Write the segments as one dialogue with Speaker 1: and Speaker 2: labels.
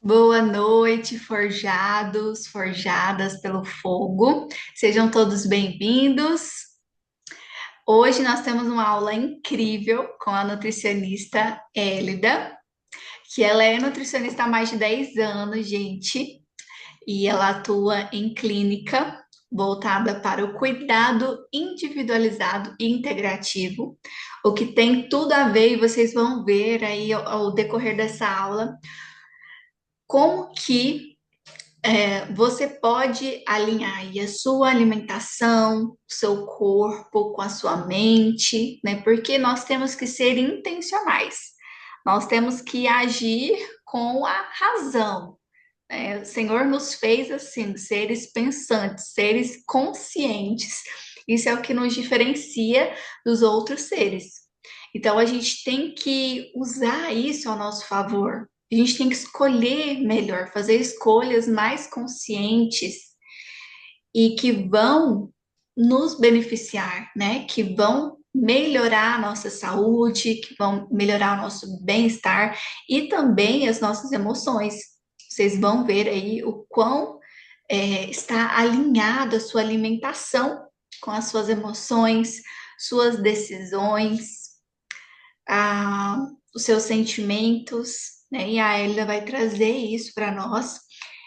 Speaker 1: Boa noite, forjados, forjadas pelo fogo. Sejam todos bem-vindos. Hoje nós temos uma aula incrível com a nutricionista Hélida, que ela é nutricionista há mais de 10 anos, gente, e ela atua em clínica voltada para o cuidado individualizado e integrativo, o que tem tudo a ver, e vocês vão ver aí ao decorrer dessa aula, como que você pode alinhar aí a sua alimentação, o seu corpo com a sua mente, né? Porque nós temos que ser intencionais. Nós temos que agir com a razão, né? O Senhor nos fez assim, seres pensantes, seres conscientes. Isso é o que nos diferencia dos outros seres. Então a gente tem que usar isso ao nosso favor. A gente tem que escolher melhor, fazer escolhas mais conscientes e que vão nos beneficiar, né? Que vão melhorar a nossa saúde, que vão melhorar o nosso bem-estar e também as nossas emoções. Vocês vão ver aí o quão está alinhado a sua alimentação com as suas emoções, suas decisões, os seus sentimentos, né? E a Elida vai trazer isso para nós.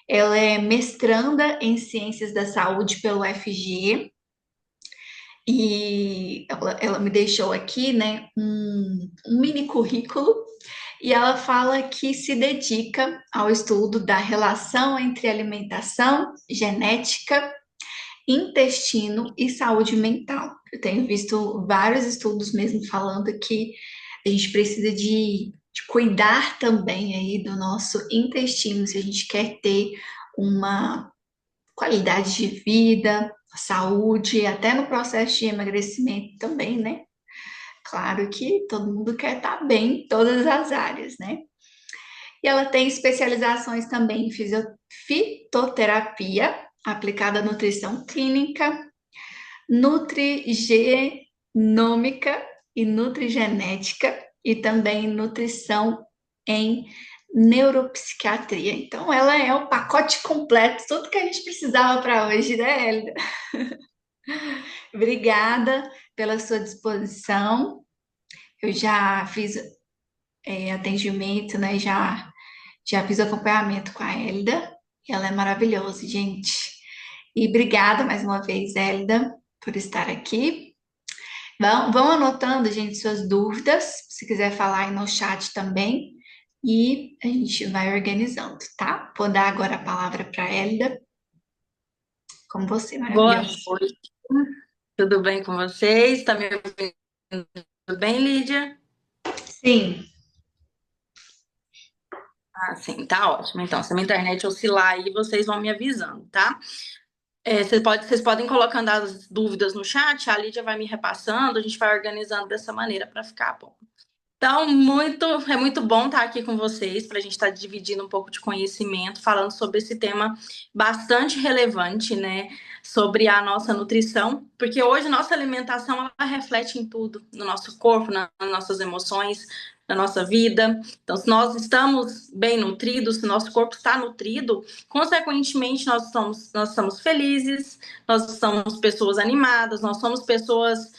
Speaker 1: Ela é mestranda em Ciências da Saúde pelo UFG e ela me deixou aqui, né, um mini currículo e ela fala que se dedica ao estudo da relação entre alimentação, genética, intestino e saúde mental. Eu tenho visto vários estudos mesmo falando que a gente precisa de cuidar também aí do nosso intestino se a gente quer ter uma qualidade de vida, saúde, até no processo de emagrecimento também, né? Claro que todo mundo quer estar bem em todas as áreas, né? E ela tem especializações também em fitoterapia, aplicada à nutrição clínica, nutrigenômica e nutrigenética, e também nutrição em neuropsiquiatria. Então, ela é o pacote completo, tudo que a gente precisava para hoje, né, Hélida? Obrigada pela sua disposição. Eu já fiz atendimento, né? Já fiz acompanhamento com a Hélida. E ela é maravilhosa, gente. E obrigada mais uma vez, Hélida, por estar aqui. Vão anotando, gente, suas dúvidas. Se quiser falar aí no chat também. E a gente vai organizando, tá? Vou dar agora a palavra para a Hélida. Com você,
Speaker 2: Boa
Speaker 1: maravilhosa.
Speaker 2: noite, tudo bem com vocês? Tá me ouvindo tudo bem, Lídia?
Speaker 1: Sim,
Speaker 2: Ah, sim, tá ótimo. Então, se a minha internet oscilar aí, vocês vão me avisando, tá? Vocês podem ir colocando as dúvidas no chat, a Lídia vai me repassando, a gente vai organizando dessa maneira para ficar bom. Então, é muito bom estar aqui com vocês, para a gente estar dividindo um pouco de conhecimento, falando sobre esse tema bastante relevante, né? Sobre a nossa nutrição, porque hoje nossa alimentação ela reflete em tudo, no nosso corpo, nas nossas emoções, na nossa vida. Então, se nós estamos bem nutridos, se nosso corpo está nutrido, consequentemente nós somos felizes, nós somos pessoas animadas, nós somos pessoas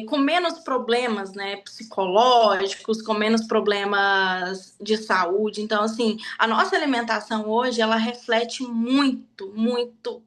Speaker 2: com menos problemas, né, psicológicos, com menos problemas de saúde. Então, assim, a nossa alimentação hoje, ela reflete muito, muito.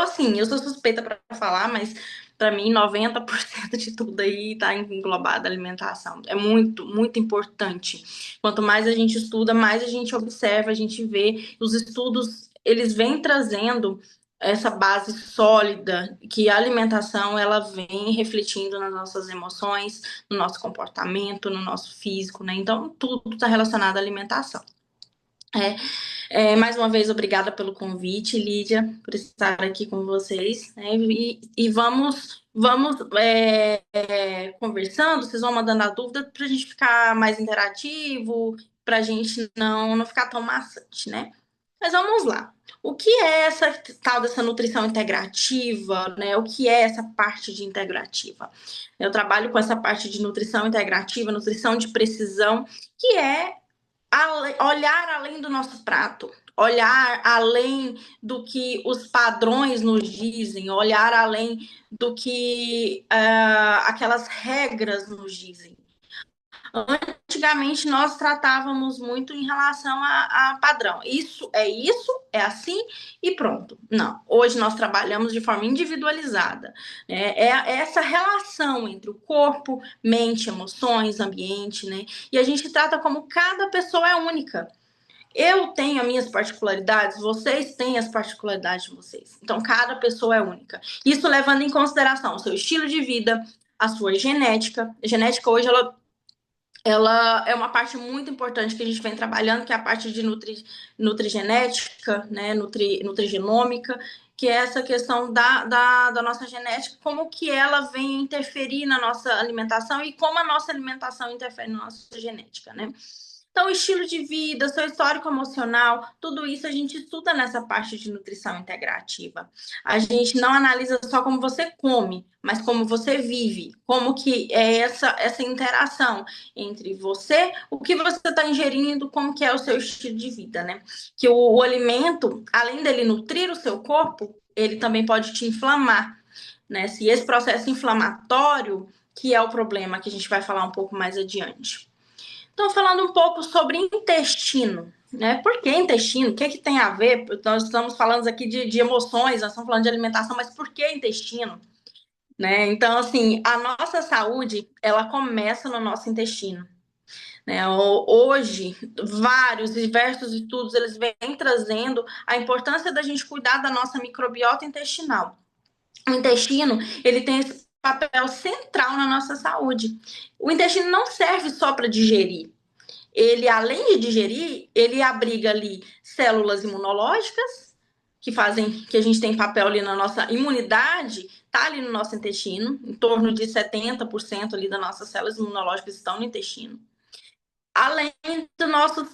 Speaker 2: Assim, eu sou suspeita para falar, mas para mim, 90% de tudo aí está englobado a alimentação. É muito, muito importante. Quanto mais a gente estuda, mais a gente observa, a gente vê. Os estudos, eles vêm trazendo essa base sólida que a alimentação ela vem refletindo nas nossas emoções, no nosso comportamento, no nosso físico, né? Então tudo está relacionado à alimentação. Mais uma vez, obrigada pelo convite, Lídia, por estar aqui com vocês, né? E vamos conversando, vocês vão mandando a dúvida para a gente ficar mais interativo, para a gente não ficar tão maçante, né? Mas vamos lá. O que é essa tal dessa nutrição integrativa, né? O que é essa parte de integrativa? Eu trabalho com essa parte de nutrição integrativa, nutrição de precisão, que é olhar além do nosso prato, olhar além do que os padrões nos dizem, olhar além do que aquelas regras nos dizem. Antigamente nós tratávamos muito em relação a padrão. Isso, é assim e pronto. Não, hoje nós trabalhamos de forma individualizada. Né? É essa relação entre o corpo, mente, emoções, ambiente, né? E a gente trata como cada pessoa é única. Eu tenho as minhas particularidades, vocês têm as particularidades de vocês. Então, cada pessoa é única. Isso levando em consideração o seu estilo de vida, a sua genética. A genética hoje, ela é uma parte muito importante que a gente vem trabalhando, que é a parte de nutrigenética, né, nutrigenômica, que é essa questão da nossa genética, como que ela vem interferir na nossa alimentação e como a nossa alimentação interfere na nossa genética, né? Então, estilo de vida, seu histórico emocional, tudo isso a gente estuda nessa parte de nutrição integrativa. A gente não analisa só como você come, mas como você vive, como que é essa interação entre você, o que você está ingerindo, como que é o seu estilo de vida, né? Que o alimento, além dele nutrir o seu corpo, ele também pode te inflamar, né? Se esse processo inflamatório, que é o problema que a gente vai falar um pouco mais adiante. Então, falando um pouco sobre intestino, né? Por que intestino? O que, que tem a ver? Nós estamos falando aqui de emoções, nós estamos falando de alimentação, mas por que intestino? Né? Então, assim, a nossa saúde, ela começa no nosso intestino. Né? Hoje, vários, diversos estudos, eles vêm trazendo a importância da gente cuidar da nossa microbiota intestinal. O intestino, ele tem esse papel central na nossa saúde. O intestino não serve só para digerir. Ele, além de digerir, ele abriga ali células imunológicas, que fazem que a gente tem papel ali na nossa imunidade, tá ali no nosso intestino, em torno de 70% ali das nossas células imunológicas estão no intestino. Além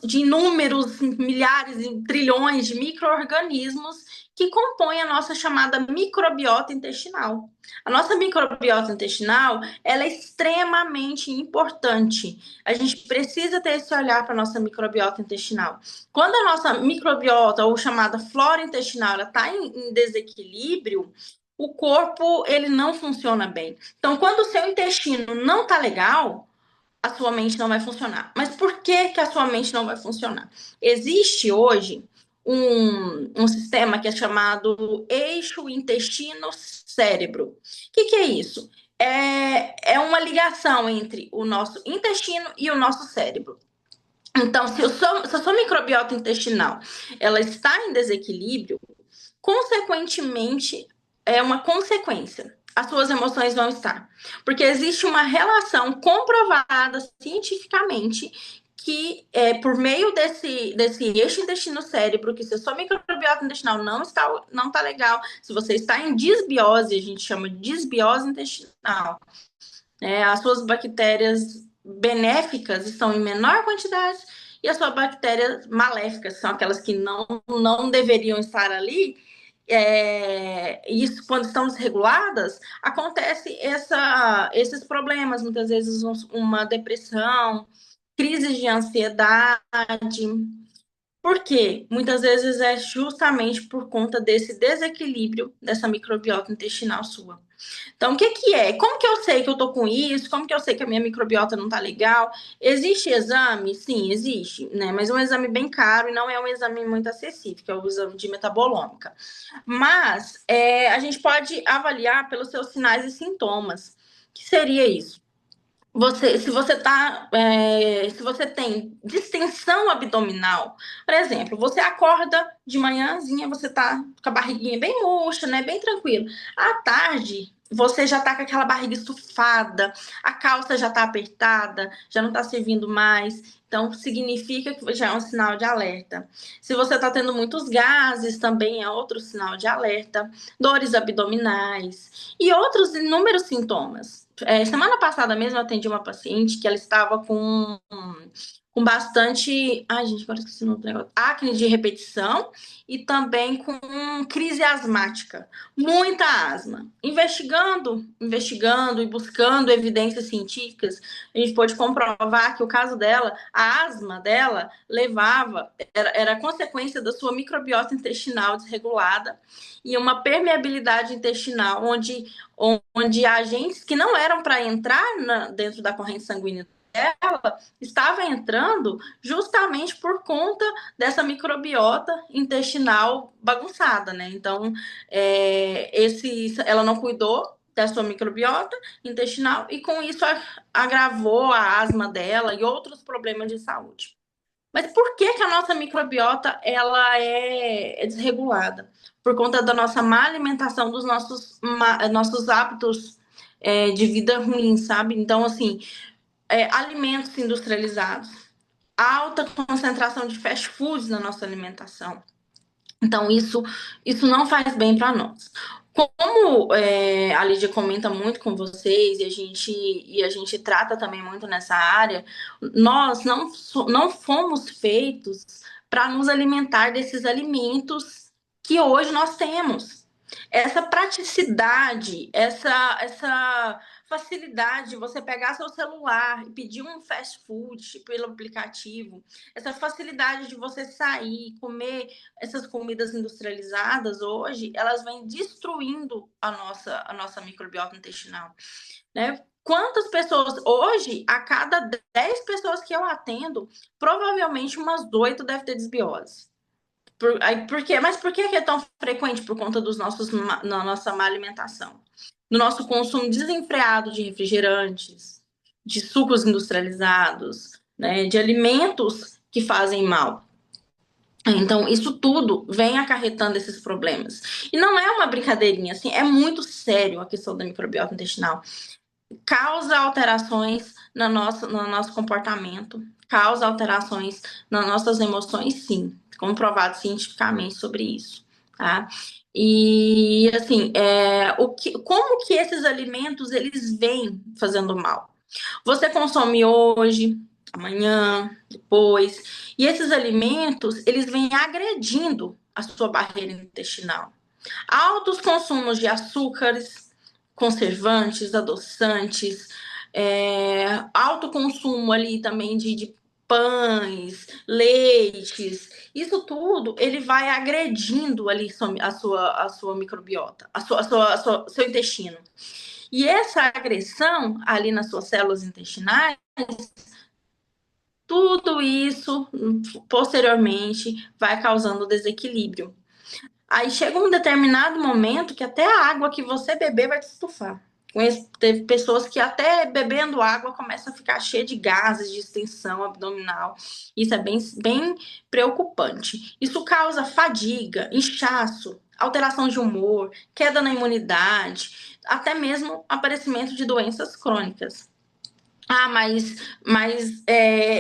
Speaker 2: de inúmeros milhares e trilhões de micro-organismos que compõem a nossa chamada microbiota intestinal. A nossa microbiota intestinal, ela é extremamente importante. A gente precisa ter esse olhar para a nossa microbiota intestinal. Quando a nossa microbiota, ou chamada flora intestinal, ela está em desequilíbrio, o corpo ele não funciona bem. Então, quando o seu intestino não está legal, a sua mente não vai funcionar. Mas por que a sua mente não vai funcionar? Existe hoje um sistema que é chamado eixo intestino-cérebro. O que é isso? É uma ligação entre o nosso intestino e o nosso cérebro. Então, se a sua microbiota intestinal ela está em desequilíbrio, consequentemente, é uma consequência. As suas emoções vão estar. Porque existe uma relação comprovada cientificamente que por meio desse eixo intestino-cérebro, que se a sua microbiota intestinal não está legal, se você está em disbiose, a gente chama de disbiose intestinal, as suas bactérias benéficas estão em menor quantidade e as suas bactérias maléficas, são aquelas que não deveriam estar ali, isso quando estão desreguladas, acontece esses problemas, muitas vezes uma depressão, crises de ansiedade. Por quê? Muitas vezes é justamente por conta desse desequilíbrio dessa microbiota intestinal sua. Então, o que que é? Como que eu sei que eu tô com isso? Como que eu sei que a minha microbiota não tá legal? Existe exame? Sim, existe, né? Mas é um exame bem caro e não é um exame muito acessível, que é o exame de metabolômica. Mas a gente pode avaliar pelos seus sinais e sintomas. Que seria isso? Se você tem distensão abdominal, por exemplo, você acorda de manhãzinha, você tá com a barriguinha bem murcha, né, bem tranquilo. À tarde, você já tá com aquela barriga estufada, a calça já tá apertada, já não tá servindo mais. Então, significa que já é um sinal de alerta. Se você tá tendo muitos gases, também é outro sinal de alerta. Dores abdominais e outros inúmeros sintomas. Semana passada mesmo eu atendi uma paciente que ela estava com com bastante, ai gente, agora esqueci o nome do negócio, acne de repetição e também com crise asmática, muita asma. Investigando e buscando evidências científicas, a gente pôde comprovar que o caso dela, a asma dela era consequência da sua microbiota intestinal desregulada e uma permeabilidade intestinal onde agentes que não eram para entrar dentro da corrente sanguínea dela estava entrando justamente por conta dessa microbiota intestinal bagunçada, né? Então, ela não cuidou da sua microbiota intestinal e com isso agravou a asma dela e outros problemas de saúde. Mas por que que a nossa microbiota ela é desregulada? Por conta da nossa má alimentação, dos nossos hábitos de vida ruins, sabe? Então, assim, alimentos industrializados, alta concentração de fast foods na nossa alimentação. Então, isso não faz bem para nós. Como a Lídia comenta muito com vocês e a gente trata também muito nessa área, nós não fomos feitos para nos alimentar desses alimentos que hoje nós temos. Essa praticidade, essa facilidade de você pegar seu celular e pedir um fast food pelo aplicativo, essa facilidade de você sair, comer essas comidas industrializadas hoje, elas vêm destruindo a nossa microbiota intestinal, né? Quantas pessoas, hoje, a cada 10 pessoas que eu atendo, provavelmente umas 8 deve ter desbiose. Mas por que é tão frequente? Por conta na nossa má alimentação. No nosso consumo desenfreado de refrigerantes, de sucos industrializados, né, de alimentos que fazem mal. Então, isso tudo vem acarretando esses problemas. E não é uma brincadeirinha, assim, é muito sério a questão da microbiota intestinal. Causa alterações no nosso comportamento, causa alterações nas nossas emoções, sim. Comprovado cientificamente sobre isso, tá? E, assim, como que esses alimentos, eles vêm fazendo mal? Você consome hoje, amanhã, depois, e esses alimentos, eles vêm agredindo a sua barreira intestinal. Altos consumos de açúcares, conservantes, adoçantes, alto consumo ali também de pães, leites, isso tudo ele vai agredindo ali a sua microbiota, seu intestino. E essa agressão ali nas suas células intestinais, tudo isso posteriormente vai causando desequilíbrio. Aí chega um determinado momento que até a água que você beber vai te estufar. Teve pessoas que até bebendo água começam a ficar cheia de gases, de extensão abdominal. Isso é bem preocupante. Isso causa fadiga, inchaço, alteração de humor, queda na imunidade, até mesmo aparecimento de doenças crônicas. Ah, mas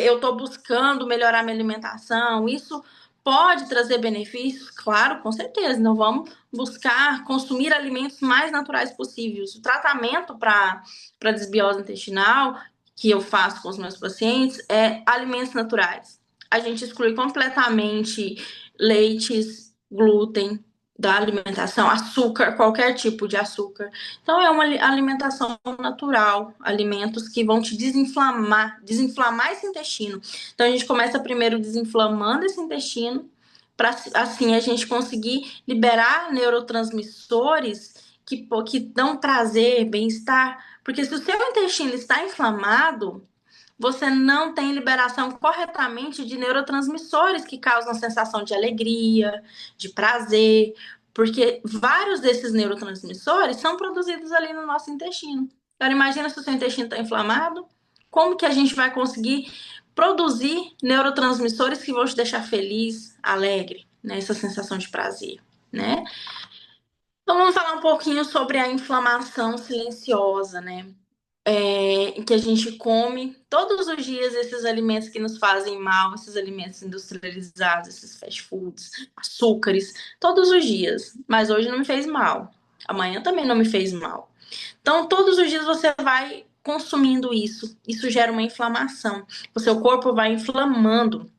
Speaker 2: eu estou buscando melhorar minha alimentação. Isso pode trazer benefícios? Claro, com certeza. Então, vamos buscar consumir alimentos mais naturais possíveis. O tratamento para desbiose intestinal que eu faço com os meus pacientes é alimentos naturais. A gente exclui completamente leites, glúten da alimentação, açúcar, qualquer tipo de açúcar. Então, é uma alimentação natural, alimentos que vão te desinflamar esse intestino. Então, a gente começa primeiro desinflamando esse intestino, para assim a gente conseguir liberar neurotransmissores que dão prazer, bem-estar. Porque se o seu intestino está inflamado, você não tem liberação corretamente de neurotransmissores que causam sensação de alegria, de prazer, porque vários desses neurotransmissores são produzidos ali no nosso intestino. Agora, imagina se o seu intestino está inflamado, como que a gente vai conseguir produzir neurotransmissores que vão te deixar feliz, alegre, né? Essa sensação de prazer, né? Então, vamos falar um pouquinho sobre a inflamação silenciosa, né? Que a gente come todos os dias esses alimentos que nos fazem mal, esses alimentos industrializados, esses fast foods, açúcares, todos os dias. Mas hoje não me fez mal. Amanhã também não me fez mal. Então, todos os dias você vai consumindo isso. Isso gera uma inflamação. O seu corpo vai inflamando.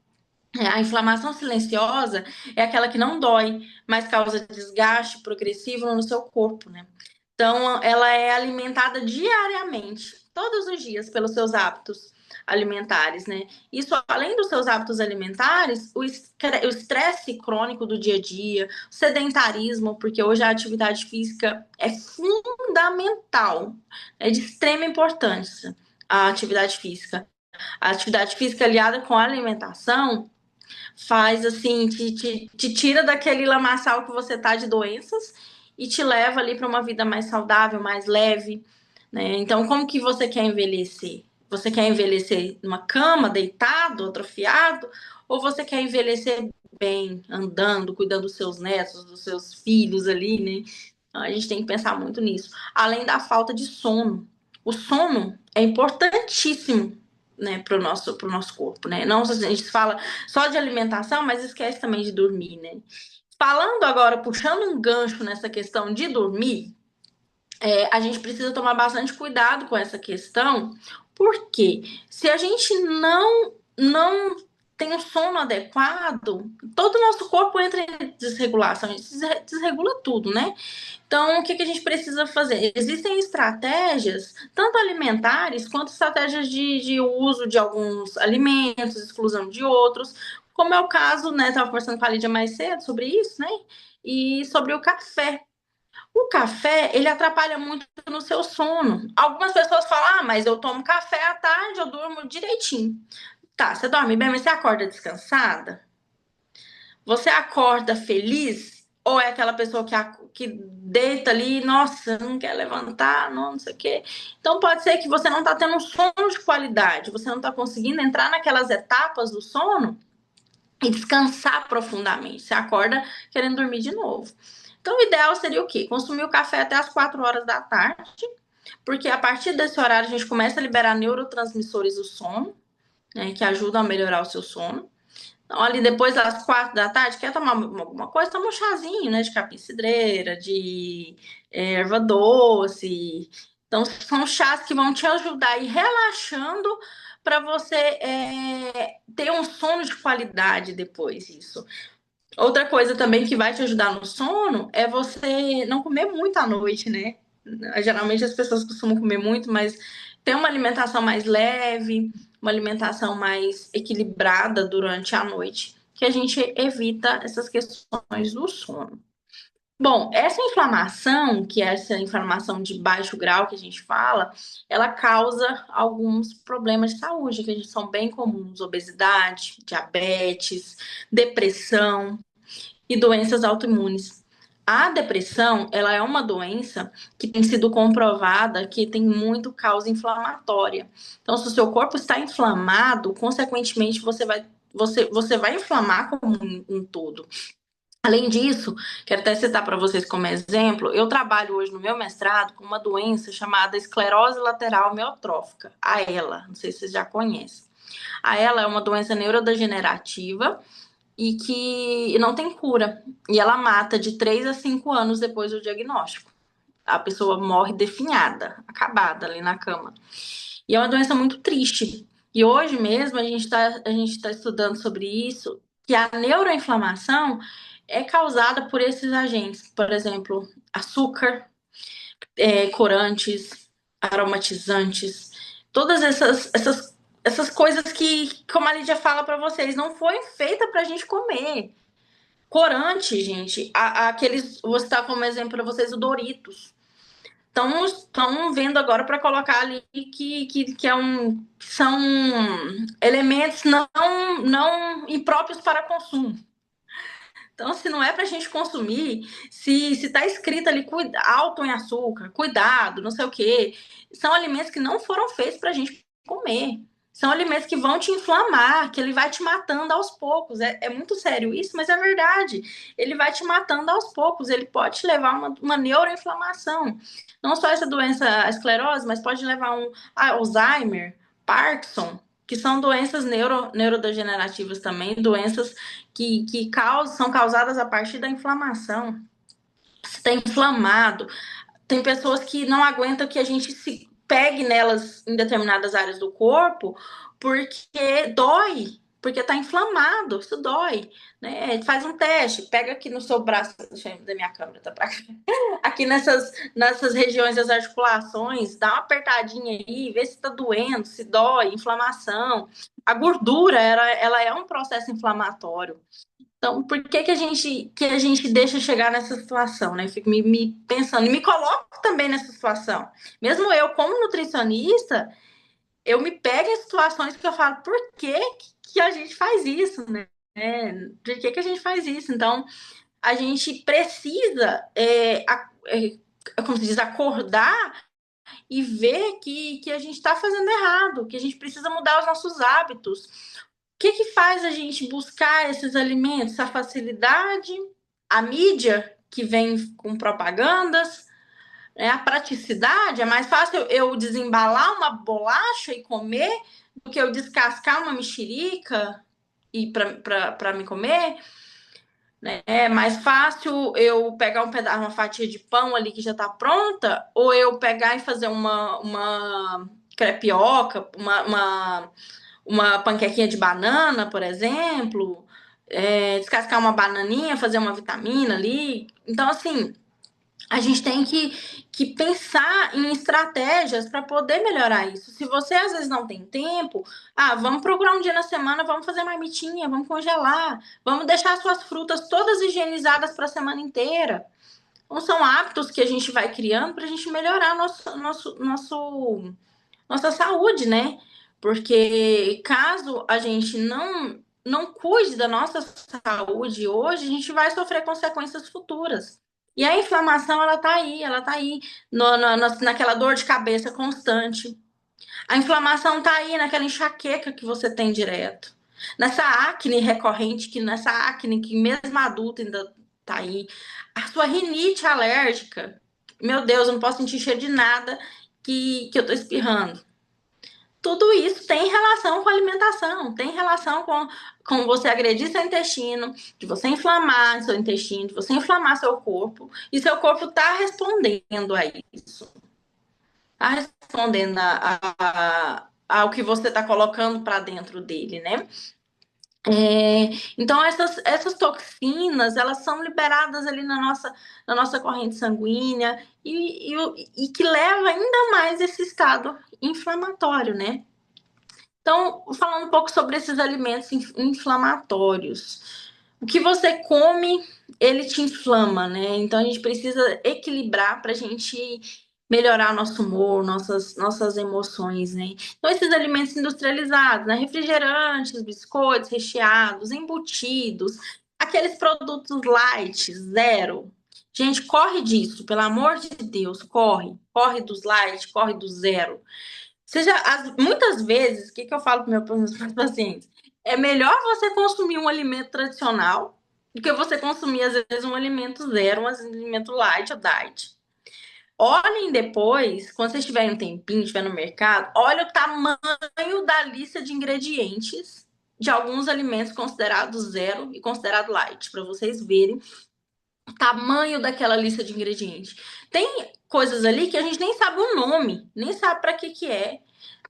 Speaker 2: A inflamação silenciosa é aquela que não dói, mas causa desgaste progressivo no seu corpo, né? Então, ela é alimentada diariamente, todos os dias, pelos seus hábitos alimentares, né? Isso, além dos seus hábitos alimentares, o estresse crônico do dia a dia, o sedentarismo, porque hoje a atividade física é fundamental, é de extrema importância a atividade física. A atividade física aliada com a alimentação faz assim, te tira daquele lamaçal que você tá de doenças e te leva ali para uma vida mais saudável, mais leve, né? Então, como que você quer envelhecer? Você quer envelhecer numa cama, deitado, atrofiado, ou você quer envelhecer bem, andando, cuidando dos seus netos, dos seus filhos ali, né? Então, a gente tem que pensar muito nisso. Além da falta de sono. O sono é importantíssimo, né, pro nosso corpo, né? Não, a gente fala só de alimentação, mas esquece também de dormir, né? Falando agora, puxando um gancho nessa questão de dormir, a gente precisa tomar bastante cuidado com essa questão, porque se a gente não tem um sono adequado, todo o nosso corpo entra em desregulação, a gente desregula tudo, né? Então, o que a gente precisa fazer? Existem estratégias, tanto alimentares, quanto estratégias de uso de alguns alimentos, exclusão de outros, como é o caso, né? Estava conversando com a Lídia mais cedo sobre isso, né? E sobre o café. O café, ele atrapalha muito no seu sono. Algumas pessoas falam, mas eu tomo café à tarde, eu durmo direitinho. Tá, você dorme bem, mas você acorda descansada? Você acorda feliz? Ou é aquela pessoa que deita ali, nossa, não quer levantar, não sei o quê. Então pode ser que você não está tendo um sono de qualidade, você não está conseguindo entrar naquelas etapas do sono e descansar profundamente. Você acorda querendo dormir de novo. Então o ideal seria o quê? Consumir o café até as 4 horas da tarde, porque a partir desse horário a gente começa a liberar neurotransmissores do sono, né, que ajudam a melhorar o seu sono. Então, ali depois das 4 da tarde, quer tomar alguma coisa? Toma um chazinho, né? De capim-cidreira, de erva doce. Então, são chás que vão te ajudar a ir relaxando para você ter um sono de qualidade depois disso. Outra coisa também que vai te ajudar no sono é você não comer muito à noite, né? Geralmente as pessoas costumam comer muito, mas ter uma alimentação mais leve, uma alimentação mais equilibrada durante a noite, que a gente evita essas questões do sono. Bom, essa inflamação, que é essa inflamação de baixo grau que a gente fala, ela causa alguns problemas de saúde que são bem comuns: obesidade, diabetes, depressão e doenças autoimunes. A depressão, ela é uma doença que tem sido comprovada que tem muito causa inflamatória. Então, se o seu corpo está inflamado, consequentemente você vai inflamar como um todo. Além disso, quero até citar para vocês como exemplo, eu trabalho hoje no meu mestrado com uma doença chamada esclerose lateral amiotrófica, a ELA, não sei se vocês já conhecem. A ELA é uma doença neurodegenerativa e que não tem cura. E ela mata de 3 a 5 anos depois do diagnóstico. A pessoa morre definhada, acabada ali na cama. E é uma doença muito triste. E hoje mesmo a gente tá estudando sobre isso, que a neuroinflamação é causada por esses agentes. Por exemplo, açúcar, corantes, aromatizantes, todas essas coisas que, como a Lídia fala para vocês, não foi feita para a gente comer. Corante, gente, aqueles, vou citar como exemplo para vocês o Doritos. Estão vendo agora para colocar ali que são elementos não impróprios para consumo. Então, se não é para a gente consumir, se está escrito ali alto em açúcar, cuidado, não sei o quê, são alimentos que não foram feitos para a gente comer. São alimentos que vão te inflamar, que ele vai te matando aos poucos. É muito sério isso, mas é verdade. Ele vai te matando aos poucos. Ele pode te levar a uma neuroinflamação. Não só essa doença, a esclerose, mas pode levar um Alzheimer, Parkinson, que são doenças neurodegenerativas também, doenças que são causadas a partir da inflamação. Se está inflamado, tem pessoas que não aguentam que a gente pegue nelas em determinadas áreas do corpo, porque dói, porque tá inflamado, isso dói, né? Faz um teste, pega aqui no seu braço, deixa eu da minha câmera, tá pra cá. Aqui nessas regiões das articulações, dá uma apertadinha aí, vê se tá doendo, se dói, inflamação. A gordura, ela é um processo inflamatório. Então, por que a gente deixa chegar nessa situação, né? Fico me pensando, e me coloco também nessa situação. Mesmo eu, como nutricionista, eu me pego em situações que eu falo, por que a gente faz isso, né? Por que a gente faz isso? Então, a gente precisa, como se diz, acordar e ver que a gente está fazendo errado, que a gente precisa mudar os nossos hábitos. O que faz a gente buscar esses alimentos? A facilidade, a mídia que vem com propagandas, né? A praticidade. É mais fácil eu desembalar uma bolacha e comer do que eu descascar uma mexerica e para me comer. Né? É mais fácil eu pegar um pedaço, uma fatia de pão ali que já está pronta, ou eu pegar e fazer uma crepioca, uma panquequinha de banana, por exemplo, descascar uma bananinha, fazer uma vitamina ali. Então, assim, a gente tem que pensar em estratégias para poder melhorar isso. Se você às vezes não tem tempo, vamos procurar um dia na semana, vamos fazer marmitinha, vamos congelar, vamos deixar suas frutas todas higienizadas para a semana inteira. Então, são hábitos que a gente vai criando para a gente melhorar nossa saúde, né? Porque caso a gente não cuide da nossa saúde hoje, a gente vai sofrer consequências futuras. E a inflamação, ela tá aí naquela dor de cabeça constante. A inflamação tá aí naquela enxaqueca que você tem direto. Nessa acne recorrente, nessa acne que mesmo adulta ainda tá aí. A sua rinite alérgica. Meu Deus, eu não posso sentir cheiro de nada que eu tô espirrando. Tudo isso tem relação com a alimentação, tem relação com você agredir seu intestino, de você inflamar seu intestino, de você inflamar seu corpo, e seu corpo está respondendo a isso. Está respondendo ao que você está colocando para dentro dele, né? Então, essas toxinas, elas são liberadas ali na nossa corrente sanguínea e que leva ainda mais esse estado inflamatório, né? Então, falando um pouco sobre esses alimentos inflamatórios. O que você come, ele te inflama, né? Então, a gente precisa equilibrar para a gente melhorar nosso humor, nossas emoções, né? Então, esses alimentos industrializados, né? Refrigerantes, biscoitos recheados, embutidos, aqueles produtos light, zero. Gente, corre disso, pelo amor de Deus, corre. Corre dos light, corre do zero. Muitas vezes, o que eu falo para os meus pacientes? É melhor você consumir um alimento tradicional do que você consumir, às vezes, um alimento zero, um alimento light ou diet. Olhem depois, quando vocês tiverem um tempinho, estiver no mercado, olha o tamanho da lista de ingredientes de alguns alimentos considerados zero e considerado light, para vocês verem o tamanho daquela lista de ingredientes. Tem coisas ali que a gente nem sabe o nome, nem sabe para que é.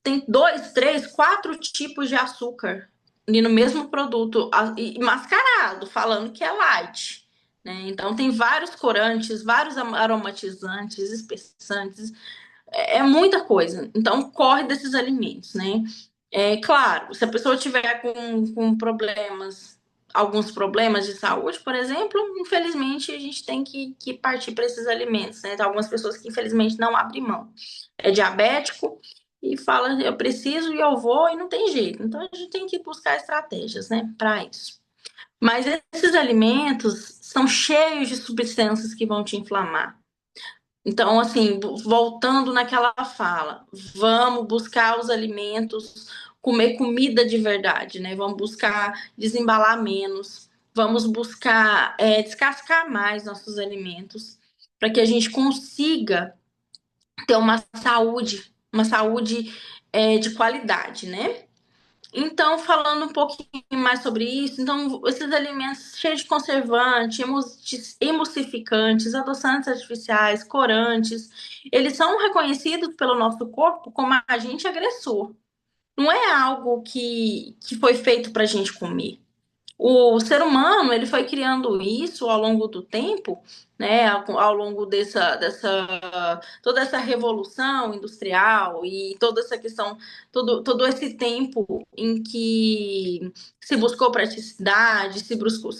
Speaker 2: Tem 2, 3, 4 tipos de açúcar ali no mesmo produto, e mascarado, falando que é light. Né? Então, tem vários corantes, vários aromatizantes, espessantes, é muita coisa. Então, corre desses alimentos, né? Claro, se a pessoa tiver com problemas, alguns problemas de saúde, por exemplo, infelizmente a gente tem que partir para esses alimentos, né? Tem algumas pessoas que infelizmente não abrem mão. É diabético e fala, eu preciso e eu vou e não tem jeito. Então a gente tem que buscar estratégias, né, para isso. Mas esses alimentos são cheios de substâncias que vão te inflamar. Então, assim, voltando naquela fala, vamos buscar os alimentos, comer comida de verdade, né? Vamos buscar desembalar menos, vamos buscar descascar mais nossos alimentos, para que a gente consiga ter uma saúde de qualidade, né? Então, falando um pouquinho mais sobre isso, então, esses alimentos cheios de conservantes, emulsificantes, adoçantes artificiais, corantes, eles são reconhecidos pelo nosso corpo como agente agressor. Não é algo que foi feito para a gente comer. O ser humano, ele foi criando isso ao longo do tempo, né, ao longo toda essa revolução industrial e toda essa questão, todo esse tempo em que se buscou praticidade, se buscou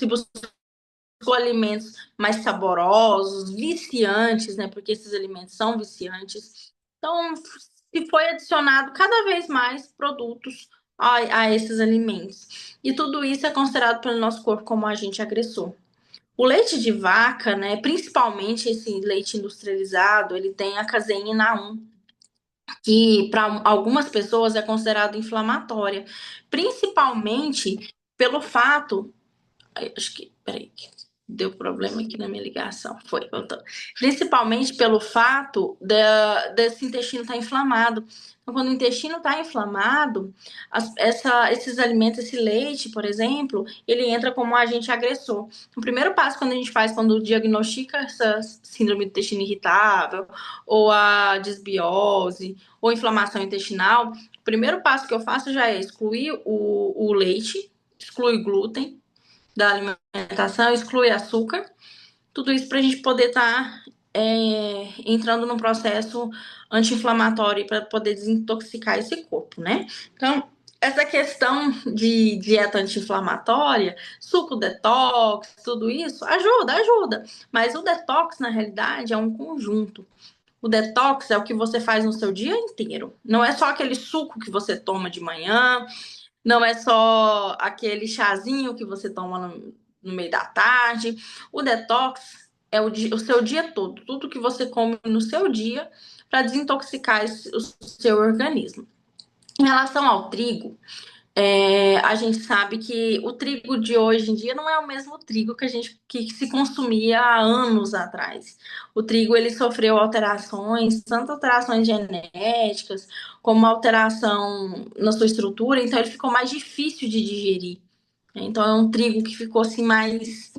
Speaker 2: alimentos mais saborosos, viciantes, né, porque esses alimentos são viciantes. Então, se foi adicionado cada vez mais produtos a esses alimentos. E tudo isso é considerado pelo nosso corpo como agente agressor. O leite de vaca, né, principalmente esse leite industrializado, ele tem a caseína 1, que para algumas pessoas é considerado inflamatória, principalmente pelo fato, acho que, peraí, deu problema aqui na minha ligação, foi, voltou. Principalmente pelo fato desse intestino estar inflamado. Então, quando o intestino está inflamado, esses alimentos, esse leite, por exemplo, ele entra como um agente agressor. O primeiro passo quando a gente faz, quando diagnostica essa síndrome do intestino irritável, ou a disbiose, ou inflamação intestinal, o primeiro passo que eu faço já é excluir o leite, excluir glúten da alimentação, exclui açúcar, tudo isso para a gente poder estar entrando num processo anti-inflamatório para poder desintoxicar esse corpo, né? Então, essa questão de dieta anti-inflamatória, suco detox, tudo isso ajuda. Mas o detox, na realidade, é um conjunto. O detox é o que você faz no seu dia inteiro. Não é só aquele suco que você toma de manhã, não é só aquele chazinho que você toma no meio da tarde. O detox é o seu dia todo, tudo que você come no seu dia para desintoxicar o seu organismo. Em relação ao trigo, a gente sabe que o trigo de hoje em dia não é o mesmo trigo que se consumia há anos atrás. O trigo ele sofreu alterações, tanto alterações genéticas como alteração na sua estrutura, então ele ficou mais difícil de digerir. Então é um trigo que ficou assim mais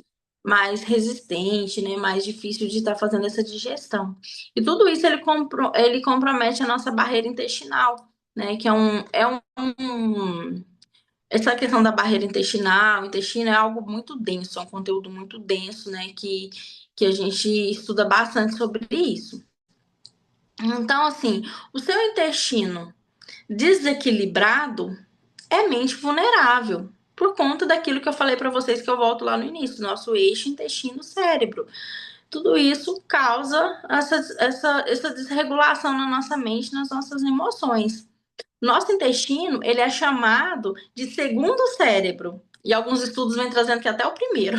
Speaker 2: resistente, né? Mais difícil de estar fazendo essa digestão. E tudo isso ele compromete a nossa barreira intestinal, né? Que essa questão da barreira intestinal, o intestino é algo muito denso, é um conteúdo muito denso, né? Que a gente estuda bastante sobre isso. Então, assim, o seu intestino desequilibrado é mente vulnerável. Por conta daquilo que eu falei para vocês, que eu volto lá no início, nosso eixo intestino-cérebro. Tudo isso causa essa desregulação na nossa mente, nas nossas emoções. Nosso intestino, ele é chamado de segundo cérebro. E alguns estudos vêm trazendo que até o primeiro,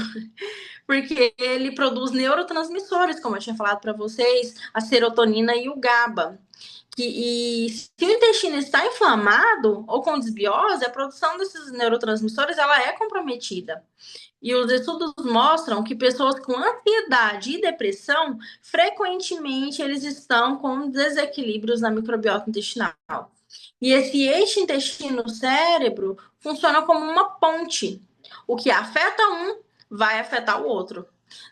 Speaker 2: porque ele produz neurotransmissores, como eu tinha falado para vocês, a serotonina e o GABA. E se o intestino está inflamado ou com desbiose, a produção desses neurotransmissores ela é comprometida. E os estudos mostram que pessoas com ansiedade e depressão, frequentemente eles estão com desequilíbrios na microbiota intestinal. E esse eixo intestino-cérebro funciona como uma ponte. O que afeta um vai afetar o outro.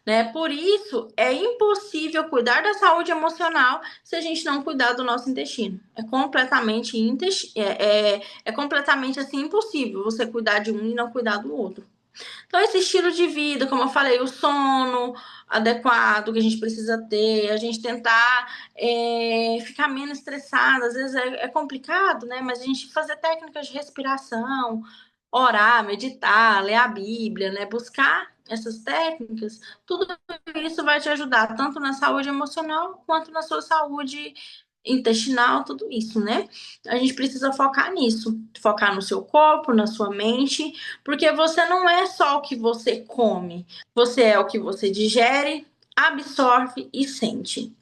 Speaker 2: Né? Por isso, é impossível cuidar da saúde emocional se a gente não cuidar do nosso intestino. É completamente assim impossível você cuidar de um e não cuidar do outro. Então, esse estilo de vida, como eu falei, o sono adequado que a gente precisa ter, a gente tentar ficar menos estressado, às vezes é complicado, né? Mas a gente fazer técnicas de respiração, orar, meditar, ler a Bíblia, né? Buscar essas técnicas, tudo isso vai te ajudar tanto na saúde emocional quanto na sua saúde intestinal, tudo isso, né? A gente precisa focar nisso, focar no seu corpo, na sua mente, porque você não é só o que você come, você é o que você digere, absorve e sente.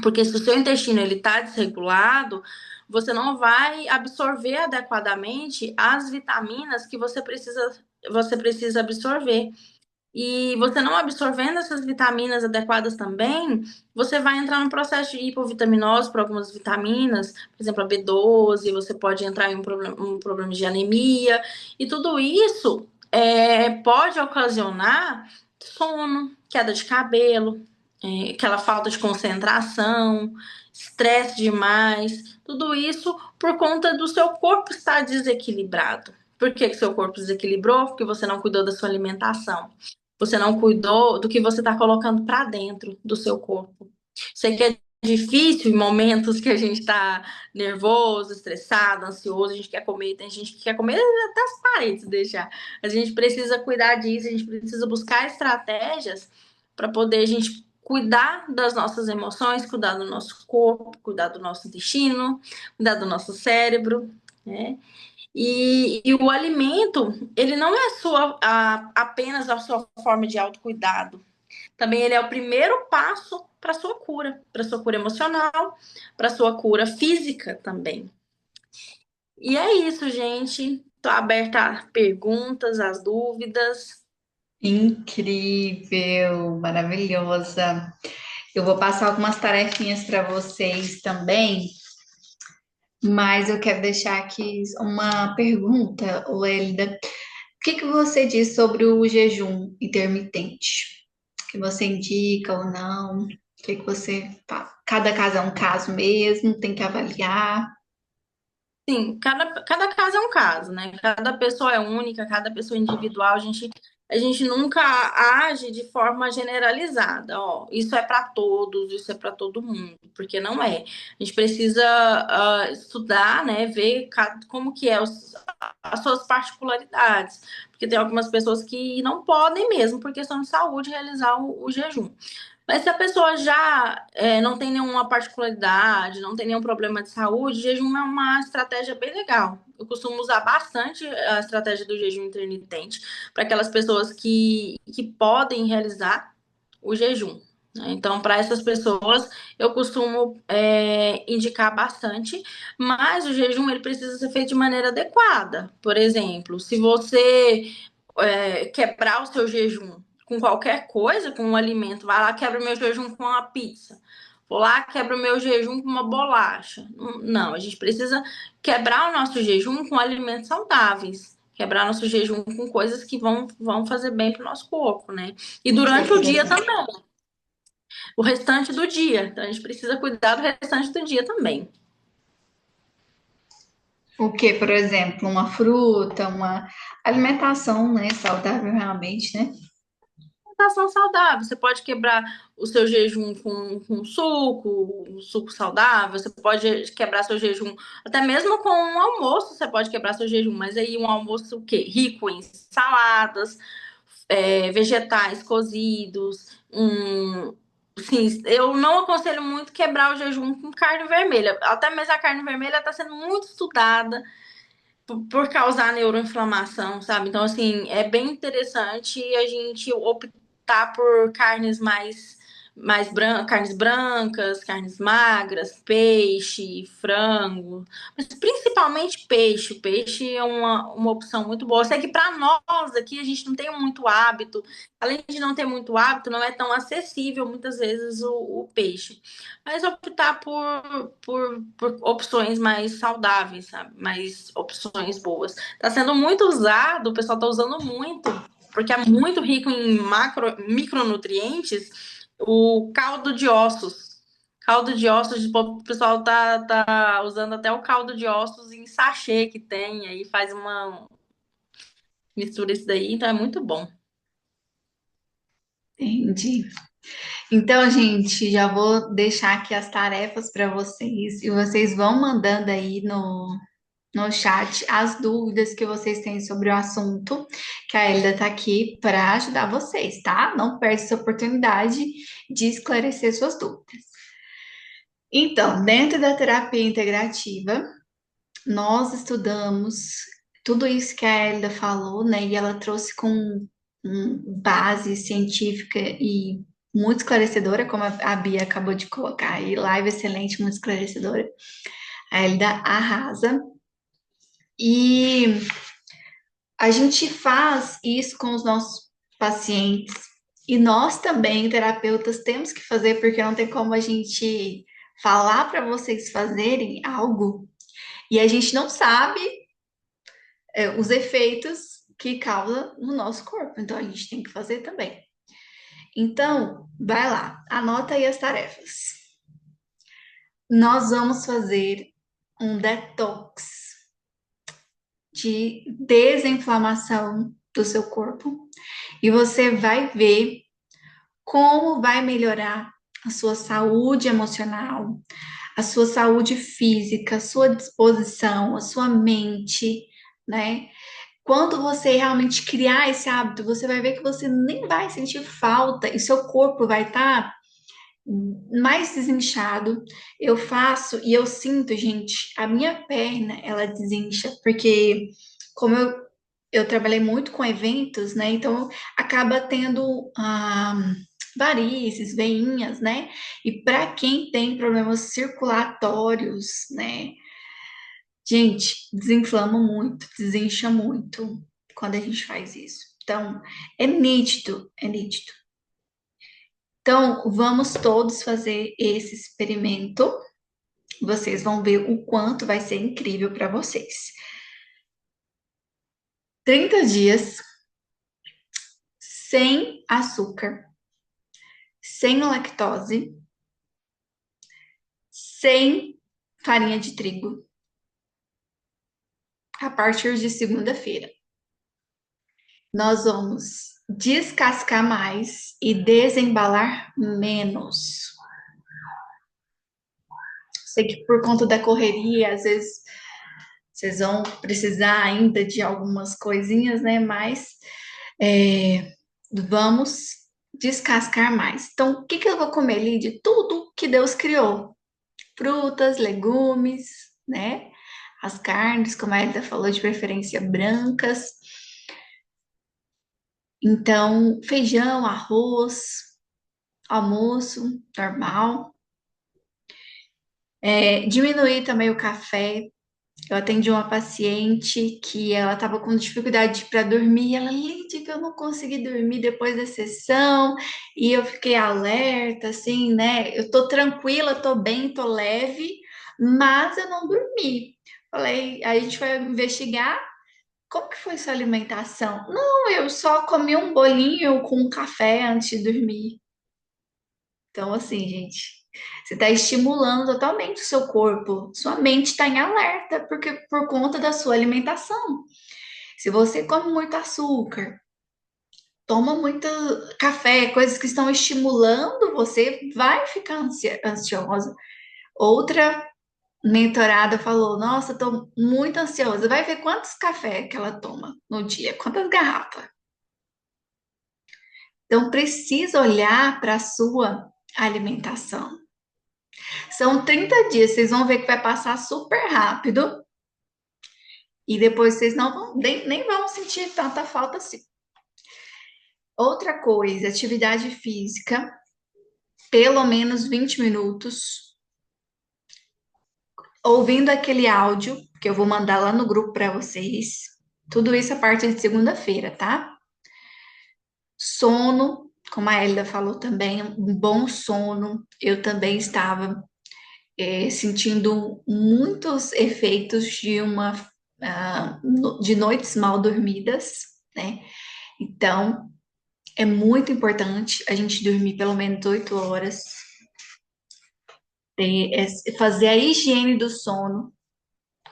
Speaker 2: Porque se o seu intestino ele está desregulado, você não vai absorver adequadamente as vitaminas que você precisa absorver. E você não absorvendo essas vitaminas adequadas também, você vai entrar no processo de hipovitaminose por algumas vitaminas, por exemplo, a B12, você pode entrar em um problema de anemia, e tudo isso pode ocasionar sono, queda de cabelo, aquela falta de concentração, estresse demais, tudo isso por conta do seu corpo estar desequilibrado. Por que seu corpo desequilibrou? Porque você não cuidou da sua alimentação. Você não cuidou do que você está colocando para dentro do seu corpo. Sei que é difícil em momentos que a gente está nervoso, estressado, ansioso, a gente quer comer, tem gente que quer comer até as paredes deixar. A gente precisa cuidar disso, a gente precisa buscar estratégias para poder a gente cuidar das nossas emoções, cuidar do nosso corpo, cuidar do nosso intestino, cuidar do nosso cérebro, né? E o alimento, ele não é apenas a sua forma de autocuidado. Também ele é o primeiro passo para sua cura emocional, para sua cura física também. E é isso, gente. Estou aberta a perguntas, às dúvidas.
Speaker 1: Incrível, maravilhosa. Eu vou passar algumas tarefinhas para vocês também, mas eu quero deixar aqui uma pergunta, Wélida. O que que você diz sobre o jejum intermitente? Que você indica ou não? O que que você fala? Cada caso é um caso mesmo, tem que avaliar.
Speaker 2: Sim, cada caso é um caso, né? Cada pessoa é única, cada pessoa é individual. A gente nunca age de forma generalizada. Ó, isso é para todos, isso é para todo mundo, porque não é. A gente precisa estudar, né? Ver como que as suas particularidades, porque tem algumas pessoas que não podem mesmo, por questão de saúde, realizar o jejum. Mas se a pessoa já não tem nenhuma particularidade, não tem nenhum problema de saúde, jejum é uma estratégia bem legal. Eu costumo usar bastante a estratégia do jejum intermitente para aquelas pessoas que podem realizar o jejum, né? Então, para essas pessoas, eu costumo indicar bastante, mas o jejum ele precisa ser feito de maneira adequada. Por exemplo, se você quebrar o seu jejum com qualquer coisa, com um alimento, vai lá, quebra o meu jejum com uma pizza. Vou lá, quebra o meu jejum com uma bolacha. Não, a gente precisa quebrar o nosso jejum com alimentos saudáveis. Quebrar nosso jejum com coisas que vão fazer bem para o nosso corpo, né? E
Speaker 1: Com
Speaker 2: durante o dia
Speaker 1: certeza.
Speaker 2: também. O restante do dia. Então a gente precisa cuidar do restante do dia também.
Speaker 1: O que, por exemplo, uma fruta, uma alimentação, né, saudável realmente, né?
Speaker 2: Alimentação saudável. Você pode quebrar o seu jejum com suco, um suco saudável. Você pode quebrar seu jejum até mesmo com um almoço. Você pode quebrar seu jejum, mas aí um almoço o quê? Rico em saladas, vegetais cozidos. Sim, eu não aconselho muito quebrar o jejum com carne vermelha. Até mesmo a carne vermelha está sendo muito estudada por causar neuroinflamação, sabe? Então, assim, é bem interessante a gente optar por carnes brancas, carnes magras, peixe, frango, mas principalmente peixe. O peixe é uma opção muito boa. Eu sei que para nós aqui a gente não tem muito hábito, além de não ter muito hábito, não é tão acessível muitas vezes o peixe. Mas optar por opções mais saudáveis, sabe? Mais opções boas. Tá sendo muito usado, o pessoal tá usando muito, porque é muito rico em micronutrientes, o caldo de ossos. Caldo de ossos, o pessoal tá usando até o caldo de ossos em sachê que tem, aí faz uma mistura isso daí, então é muito bom.
Speaker 1: Entendi. Então, gente, já vou deixar aqui as tarefas para vocês e vocês vão mandando aí no chat as dúvidas que vocês têm sobre o assunto, que a Elida está aqui para ajudar vocês, tá? Não perde essa oportunidade de esclarecer suas dúvidas. Então, dentro da terapia integrativa, nós estudamos tudo isso que a Elida falou, né? E ela trouxe com base científica e muito esclarecedora, como a Bia acabou de colocar aí, live excelente, muito esclarecedora. A Elida arrasa. E a gente faz isso com os nossos pacientes. E nós também, terapeutas, temos que fazer, porque não tem como a gente falar para vocês fazerem algo e a gente não sabe os efeitos que causa no nosso corpo. Então a gente tem que fazer também. Então, vai lá, anota aí as tarefas. Nós vamos fazer um detox de desinflamação do seu corpo e você vai ver como vai melhorar a sua saúde emocional, a sua saúde física, a sua disposição, a sua mente, né? Quando você realmente criar esse hábito, você vai ver que você nem vai sentir falta e seu corpo vai estar mais desinchado. Eu faço e eu sinto, gente, a minha perna, ela desincha, porque como eu trabalhei muito com eventos, né? Então acaba tendo varizes, veinhas, né? E para quem tem problemas circulatórios, né? Gente, desinflama muito, desincha muito quando a gente faz isso. Então, é nítido, é nítido. Então, vamos todos fazer esse experimento. Vocês vão ver o quanto vai ser incrível para vocês. 30 dias sem açúcar, sem lactose, sem farinha de trigo, a partir de segunda-feira. Nós vamos descascar mais e desembalar menos. Sei que por conta da correria, às vezes vocês vão precisar ainda de algumas coisinhas, né? Mas vamos descascar mais. Então, o que que eu vou comer ali de tudo que Deus criou? Frutas, legumes, né? As carnes, como a Elida falou, de preferência brancas. Então, feijão, arroz, almoço normal. Diminuir também o café. Eu atendi uma paciente que ela estava com dificuldade para dormir. Ela, Lídia, que eu não consegui dormir depois da sessão. E eu fiquei alerta, assim, né? Eu tô tranquila, tô bem, tô leve, mas eu não dormi. Falei, aí a gente vai investigar como que foi sua alimentação. Não, eu só comi um bolinho com café antes de dormir. Então, assim, gente, você está estimulando totalmente o seu corpo. Sua mente está em alerta, porque por conta da sua alimentação. Se você come muito açúcar, toma muito café, coisas que estão estimulando, você vai ficar ansiosa. Outra mentorada falou: Nossa, estou muito ansiosa. Vai ver quantos cafés que ela toma no dia, quantas garrafas. Então, precisa olhar para a sua alimentação. São 30 dias, vocês vão ver que vai passar super rápido e depois vocês não vão, nem vão sentir tanta falta assim. Outra coisa, atividade física, pelo menos 20 minutos, ouvindo aquele áudio que eu vou mandar lá no grupo para vocês. Tudo isso a partir de segunda-feira, tá? Sono, como a Elida falou também, um bom sono. Eu também estava sentindo muitos efeitos de noites mal dormidas, né? Então, é muito importante a gente dormir pelo menos 8 horas, fazer a higiene do sono.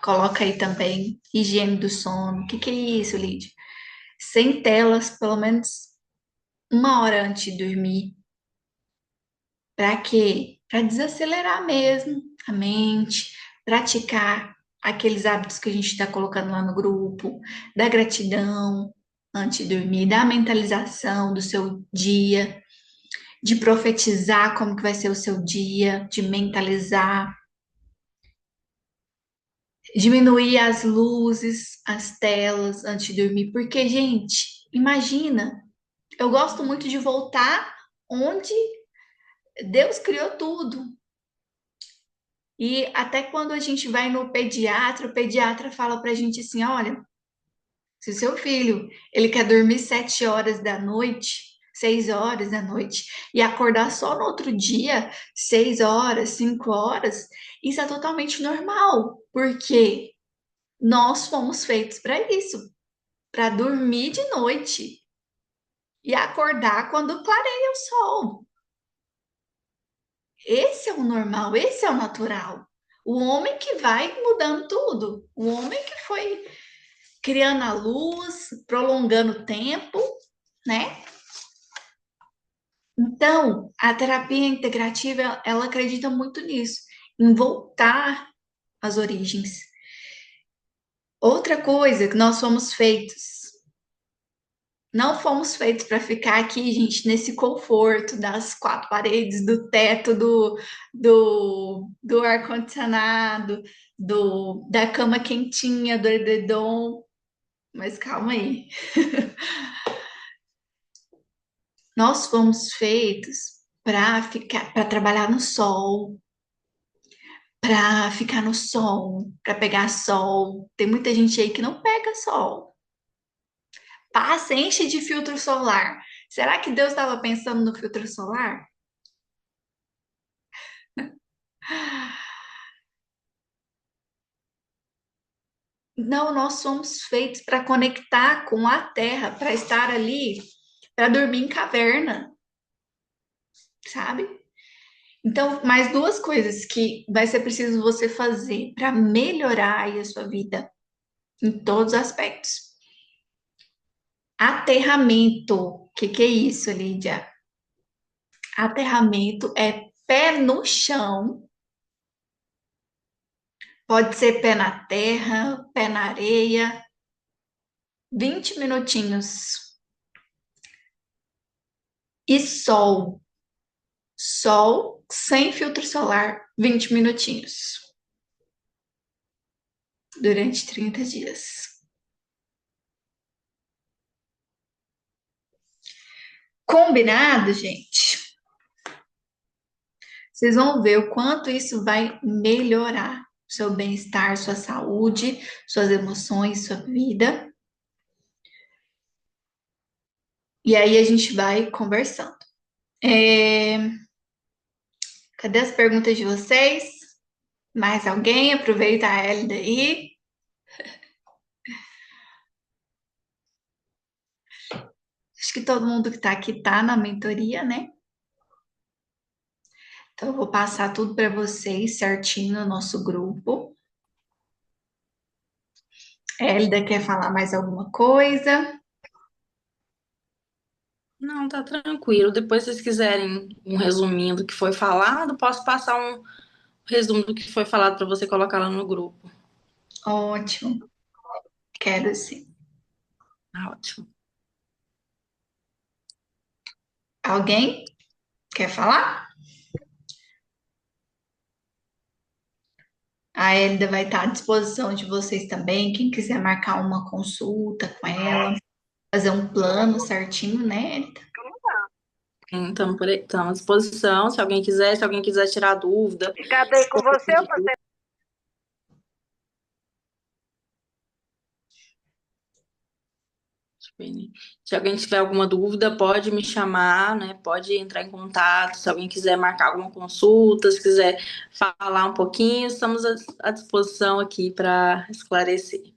Speaker 1: Coloca aí também, higiene do sono. O que que é isso, Lídia? Sem telas, pelo menos 1 hora antes de dormir. Para quê? Para desacelerar mesmo a mente, praticar aqueles hábitos que a gente está colocando lá no grupo, da gratidão antes de dormir, da mentalização do seu dia, de profetizar como que vai ser o seu dia, de mentalizar, diminuir as luzes, as telas antes de dormir, porque, gente, imagina, eu gosto muito de voltar onde Deus criou tudo. E até quando a gente vai no pediatra, o pediatra fala pra gente assim: olha, Se o seu filho, ele quer dormir 7 horas da noite, 6 horas da noite, e acordar só no outro dia, 6 horas, 5 horas, isso é totalmente normal, porque nós fomos feitos para isso, para dormir de noite e acordar quando clareia o sol. Esse é o normal, esse é o natural. O homem que vai mudando tudo, o homem que foi criando a luz, prolongando o tempo, né? Então, a terapia integrativa, ela acredita muito nisso, em voltar às origens. Outra coisa que nós fomos feitos, não fomos feitos para ficar aqui, gente, nesse conforto das quatro paredes, do teto, do ar-condicionado, da cama quentinha, do edredom. Mas calma aí. Nós fomos feitos para ficar, para trabalhar no sol, para ficar no sol, para pegar sol. Tem muita gente aí que não pega sol. Passa, enche de filtro solar. Será que Deus estava pensando no filtro solar? Não, nós somos feitos para conectar com a Terra, para estar ali, para dormir em caverna, sabe? Então, mais duas coisas que vai ser preciso você fazer para melhorar aí a sua vida em todos os aspectos. Aterramento. O que é isso, Lídia? Aterramento é pé no chão. Pode ser pé na terra, pé na areia. 20 minutinhos. E sol. Sol sem filtro solar, 20 minutinhos. Durante 30 dias. Combinado, gente? Vocês vão ver o quanto isso vai melhorar seu bem-estar, sua saúde, suas emoções, sua vida. E aí a gente vai conversando. É, Cadê as perguntas de vocês? Mais alguém? Aproveita a Ellie daí. Acho que todo mundo que está aqui está na mentoria, né? Então, eu vou passar tudo para vocês certinho no nosso grupo. Elida quer falar mais alguma coisa?
Speaker 2: Não, tá tranquilo. Depois, se vocês quiserem um resuminho do que foi falado, posso passar um resumo do que foi falado para você colocar lá no grupo.
Speaker 1: Ótimo, quero sim.
Speaker 2: Tá ótimo.
Speaker 1: Alguém quer falar? A Elida vai estar à disposição de vocês também. Quem quiser marcar uma consulta com ela, fazer um plano certinho, né, Elida?
Speaker 2: Então, por aí, estamos à disposição. Se alguém quiser tirar dúvida.
Speaker 3: Ficar bem com você ou você?
Speaker 2: Se alguém tiver alguma dúvida, pode me chamar, né? Pode entrar em contato. Se alguém quiser marcar alguma consulta, se quiser falar um pouquinho, estamos à disposição aqui para esclarecer.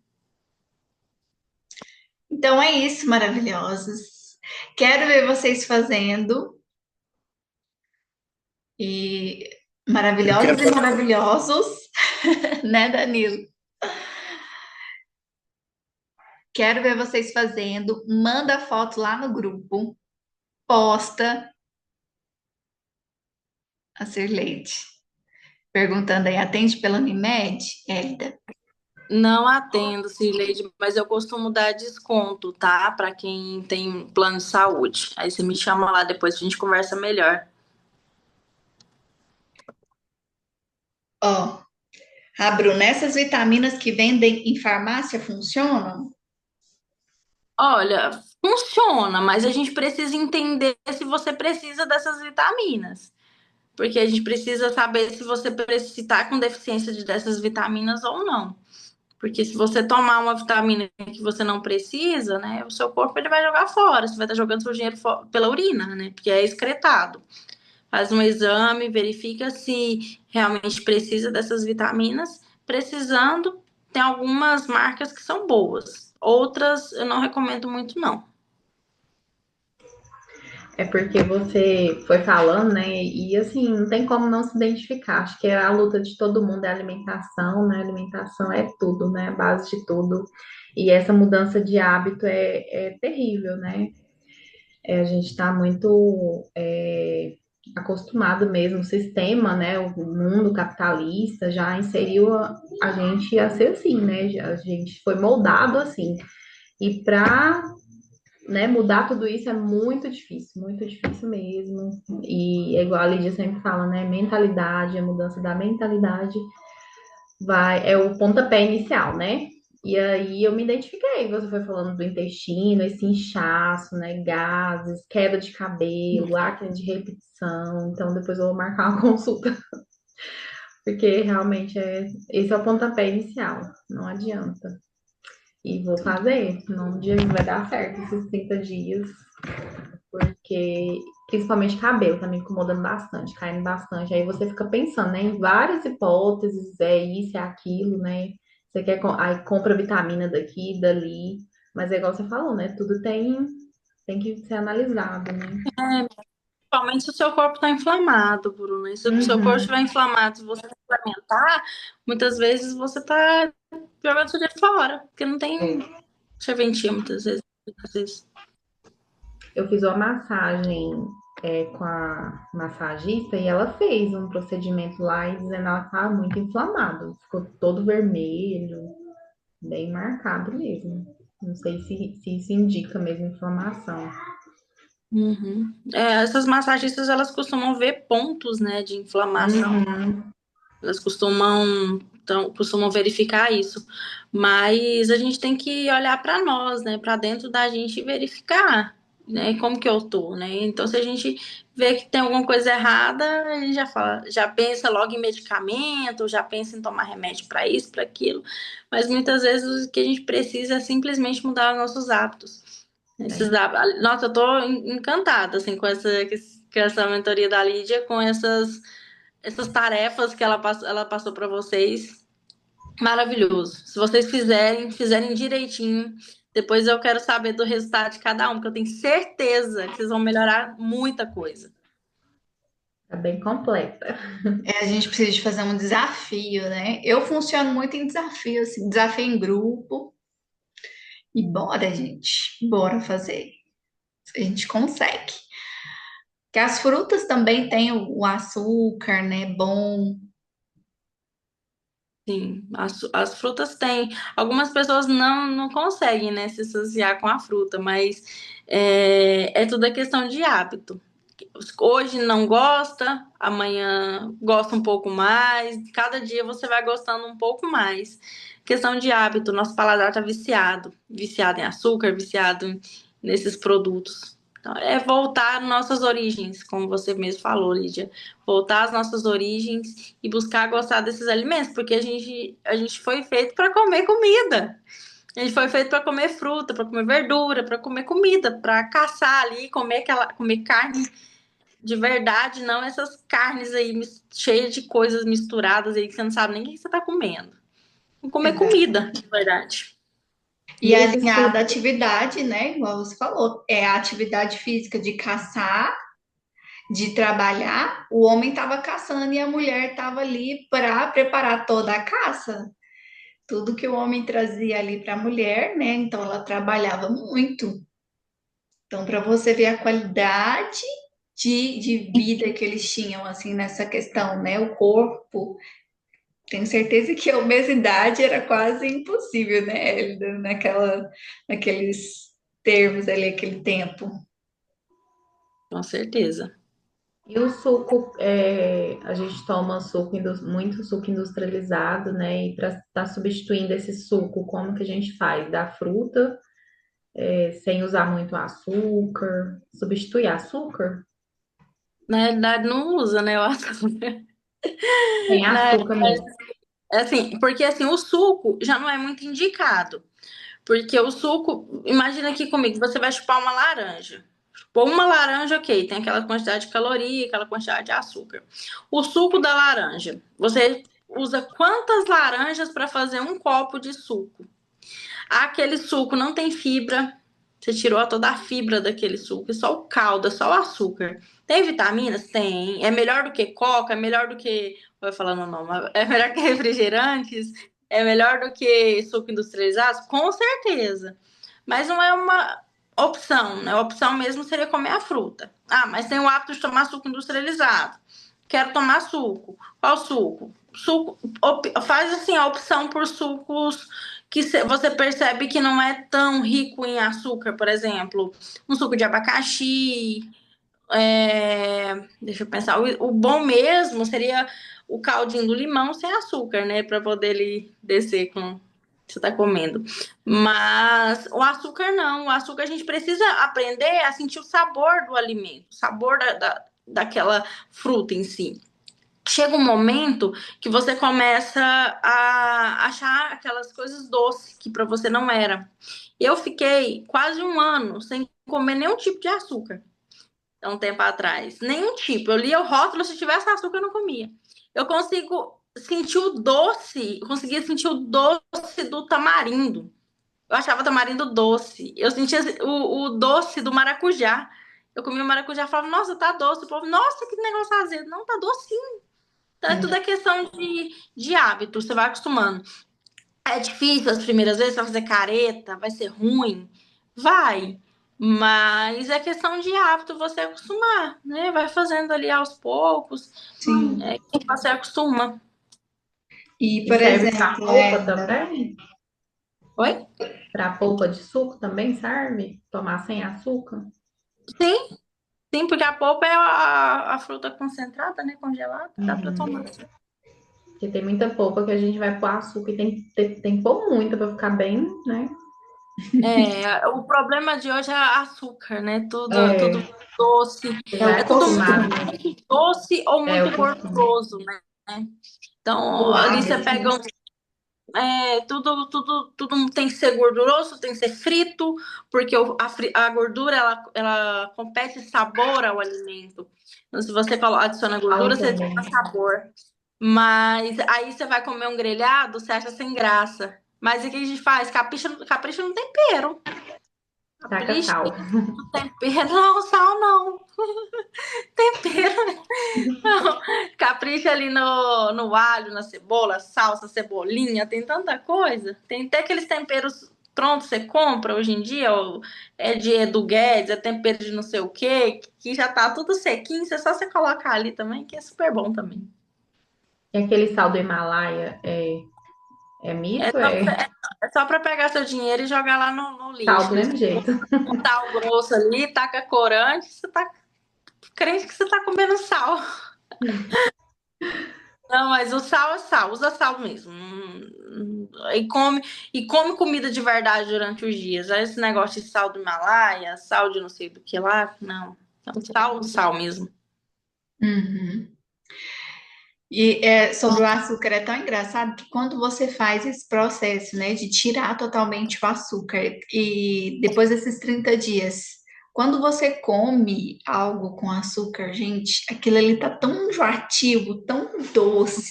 Speaker 1: Então é isso, maravilhosos. Quero ver vocês fazendo. E maravilhosos e maravilhosos, né, Danilo? Quero ver vocês fazendo. Manda foto lá no grupo. Posta a Cirleide. Perguntando aí, atende pela Unimed, Hélida?
Speaker 2: Não atendo, Cirleide, mas eu costumo dar desconto, tá? Para quem tem plano de saúde. Aí você me chama lá depois, a gente conversa melhor.
Speaker 1: Ó, a Bruna, essas vitaminas que vendem em farmácia funcionam?
Speaker 2: Olha, funciona, mas a gente precisa entender se você precisa dessas vitaminas. Porque a gente precisa saber se você está com deficiência dessas vitaminas ou não. Porque se você tomar uma vitamina que você não precisa, né, o seu corpo ele vai jogar fora, você vai estar jogando seu dinheiro pela urina, né, porque é excretado. Faz um exame, verifica se realmente precisa dessas vitaminas. Precisando, tem algumas marcas que são boas. Outras eu não recomendo muito, não.
Speaker 3: É porque você foi falando, né? E assim, não tem como não se identificar. Acho que a luta de todo mundo é a alimentação, né? A alimentação é tudo, né? A base de tudo. E essa mudança de hábito é terrível, né? A gente está muito acostumado mesmo, o sistema, né? O mundo capitalista já inseriu a gente a ser assim, né? A gente foi moldado assim. E para, né, mudar tudo isso é muito difícil mesmo. E é igual a Lídia sempre fala, né? Mentalidade, a mudança da mentalidade é o pontapé inicial, né? E aí eu me identifiquei, você foi falando do intestino, esse inchaço, né? Gases, queda de cabelo, acne de repetição. Então depois eu vou marcar uma consulta, porque realmente esse é o pontapé inicial, não adianta. E vou fazer, em nome de Jesus vai dar certo esses 30 dias, porque principalmente cabelo tá me incomodando bastante, caindo bastante. Aí você fica pensando, né, em várias hipóteses, é isso, é aquilo, né? Você quer, aí compra vitamina daqui, dali, mas é igual você falou, né? Tudo tem que ser analisado, né?
Speaker 2: Principalmente se o seu corpo está inflamado, Bruno. E se o seu corpo estiver
Speaker 3: Uhum.
Speaker 2: inflamado, se você suplementar, muitas vezes você está jogando seu dinheiro fora, porque não tem
Speaker 3: É.
Speaker 2: serventia muitas vezes. Muitas vezes.
Speaker 3: Eu fiz uma massagem com a massagista e ela fez um procedimento lá e dizendo que ela estava muito inflamado, ficou todo vermelho, bem marcado mesmo. Não sei se isso indica mesmo inflamação.
Speaker 2: Uhum. É, essas massagistas, elas costumam ver pontos, né, de inflamação.
Speaker 3: Uhum.
Speaker 2: Elas costumam verificar isso. Mas a gente tem que olhar para nós, né, para dentro da gente e verificar, né, como que eu tô, né? Então, se a gente vê que tem alguma coisa errada, a gente já fala, já pensa logo em medicamento, já pensa em tomar remédio para isso, para aquilo. Mas muitas vezes o que a gente precisa é simplesmente mudar os nossos hábitos.
Speaker 3: É,
Speaker 2: Nossa, eu tô encantada assim com essa mentoria da Lídia, com essas tarefas que ela passou para vocês. Maravilhoso. Se vocês fizerem direitinho, depois eu quero saber do resultado de cada um, porque eu tenho certeza que vocês vão melhorar muita coisa.
Speaker 3: tá bem completa.
Speaker 1: A gente precisa de fazer um desafio, né? Eu funciono muito em desafio, assim, desafio em grupo. E bora, gente, bora fazer. A gente consegue. Que as frutas também têm o açúcar, né? Bom.
Speaker 2: Sim, as frutas têm. Algumas pessoas não conseguem, né, se associar com a fruta, mas é tudo a questão de hábito. Hoje não gosta, amanhã gosta um pouco mais, cada dia você vai gostando um pouco mais. Questão de hábito, nosso paladar está viciado em açúcar, viciado nesses produtos. Então, é voltar às nossas origens, como você mesmo falou, Lídia. Voltar às nossas origens e buscar gostar desses alimentos, porque a gente foi feito para comer comida. A gente foi feito para comer fruta, para comer verdura, para comer comida, para caçar ali, comer carne de verdade, não essas carnes aí cheias de coisas misturadas aí que você não sabe nem o que você tá comendo. Vamos comer
Speaker 1: Exato.
Speaker 2: comida, de verdade.
Speaker 3: E
Speaker 1: E
Speaker 3: esses
Speaker 1: alinhada à
Speaker 3: frutos,
Speaker 1: atividade, né? Igual você falou, é a atividade física de caçar, de trabalhar. O homem estava caçando e a mulher estava ali para preparar toda a caça. Tudo que o homem trazia ali para a mulher, né? Então ela trabalhava muito. Então, para você ver a qualidade de vida que eles tinham, assim, nessa questão, né? O corpo. Tenho certeza que a obesidade era quase impossível, né, Hélida? Naqueles termos ali, aquele tempo.
Speaker 2: Com certeza.
Speaker 3: e o suco, a gente toma muito suco industrializado, né? E para estar substituindo esse suco, como que a gente faz? Da fruta, sem usar muito açúcar, substituir açúcar?
Speaker 2: Na realidade, não usa, né?
Speaker 3: Sem
Speaker 2: Na
Speaker 3: açúcar mesmo.
Speaker 2: Assim, porque assim, o suco já não é muito indicado. Porque o suco, imagina aqui comigo, você vai chupar uma laranja. Chupou uma laranja, ok, tem aquela quantidade de caloria, aquela quantidade de açúcar. O suco da laranja, você usa quantas laranjas para fazer um copo de suco? Aquele suco não tem fibra, você tirou toda a fibra daquele suco, é só o caldo, é só o açúcar. Tem vitaminas? Tem. É melhor do que coca, é melhor do que. Vai falando o nome, é melhor que refrigerantes, é melhor do que suco industrializado? Com certeza. Mas não é uma opção, né? A opção mesmo seria comer a fruta. Ah, mas tem o hábito de tomar suco industrializado. Quero tomar suco. Qual suco? Suco, faz assim a opção por sucos que você percebe que não é tão rico em açúcar, por exemplo, um suco de abacaxi. Deixa eu pensar, o bom mesmo seria o caldinho do limão sem açúcar, né? Para poder ele descer com o que você tá comendo. Mas o açúcar não. O açúcar a gente precisa aprender a sentir o sabor do alimento, o sabor daquela fruta em si. Chega um momento que você começa a achar aquelas coisas doces que para você não era. Eu fiquei quase um ano sem comer nenhum tipo de açúcar, há um tempo atrás. Nenhum tipo. Eu lia o rótulo, se tivesse açúcar, eu não comia. Eu consigo sentir o doce, eu conseguia sentir o doce do tamarindo. Eu achava tamarindo doce. Eu sentia o doce do maracujá. Eu comia o maracujá e falava, nossa, tá doce. O povo, nossa, que negócio azedo. Não, tá docinho. Então, é tudo questão de hábito, você vai acostumando. É difícil as primeiras vezes, vai fazer careta, vai ser ruim? Vai. Mas é questão de hábito você acostumar, né? Vai fazendo ali aos poucos,
Speaker 1: Sim.
Speaker 2: que você acostuma.
Speaker 1: E,
Speaker 3: E
Speaker 1: por
Speaker 3: serve para
Speaker 1: exemplo,
Speaker 3: polpa também?
Speaker 2: Oi?
Speaker 3: Para polpa de suco também serve? Tomar sem açúcar?
Speaker 2: Sim, sim, porque a polpa é a fruta concentrada, né? Congelada, dá pra tomar.
Speaker 3: Uhum. Porque tem muita polpa que a gente vai pôr açúcar e tem que pôr muita para ficar bem, né?
Speaker 2: O problema de hoje é açúcar, né? Tudo
Speaker 3: É,
Speaker 2: doce.
Speaker 3: você
Speaker 1: é
Speaker 3: vai
Speaker 1: o
Speaker 2: É tudo
Speaker 3: acostumado,
Speaker 1: costume,
Speaker 3: né?
Speaker 2: muito doce ou
Speaker 3: É
Speaker 2: muito
Speaker 3: o costume.
Speaker 2: gorduroso, né? Então,
Speaker 1: o
Speaker 2: ali você
Speaker 1: hábito, né?
Speaker 2: pega tudo tem que ser gorduroso, tem que ser frito, porque a gordura ela compete sabor ao alimento. Então, se você adiciona
Speaker 3: Falam
Speaker 2: gordura, você adiciona
Speaker 3: também.
Speaker 2: sabor. Mas aí você vai comer um grelhado, você acha sem graça. Mas o que a gente faz? Capricha no tempero.
Speaker 3: Taca
Speaker 2: Capricha
Speaker 3: sal.
Speaker 2: no tempero. Não, sal não. Tempero. Não. Capricha ali no alho, na cebola, salsa, cebolinha, tem tanta coisa. Tem até aqueles temperos prontos você compra hoje em dia, é de Edu Guedes, é tempero de não sei o quê, que já tá tudo sequinho, é só você colocar ali também, que é super bom também.
Speaker 3: E aquele sal do Himalaia é
Speaker 2: É
Speaker 3: mito?
Speaker 2: só,
Speaker 3: É
Speaker 2: é só para pegar seu dinheiro e jogar lá no
Speaker 3: sal
Speaker 2: lixo,
Speaker 3: do
Speaker 2: né?
Speaker 3: mesmo jeito.
Speaker 2: Um sal grosso ali, taca corante, você tá crente que você tá comendo sal. Não, mas o sal é sal, usa sal mesmo. E come comida de verdade durante os dias. Aí esse negócio de sal do Himalaia, sal de não sei do que lá, não. Então, sal mesmo.
Speaker 1: Uhum. E sobre o açúcar é tão engraçado que quando você faz esse processo, né, de tirar totalmente o açúcar e depois desses 30 dias, quando você come algo com açúcar, gente, aquilo ali tá tão enjoativo, tão doce,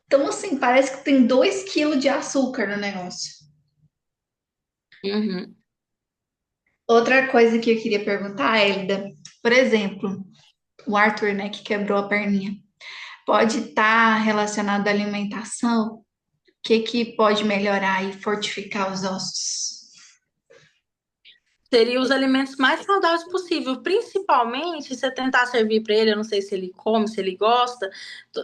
Speaker 1: tão assim, parece que tem 2 quilos de açúcar no negócio.
Speaker 2: Uhum.
Speaker 1: Outra coisa que eu queria perguntar, Elida, por exemplo, o Arthur, né, que quebrou a perninha, pode estar relacionado à alimentação? O que que pode melhorar e fortificar os ossos?
Speaker 2: Seria os alimentos mais saudáveis possível, principalmente você tentar servir para ele, eu não sei se ele come, se ele gosta,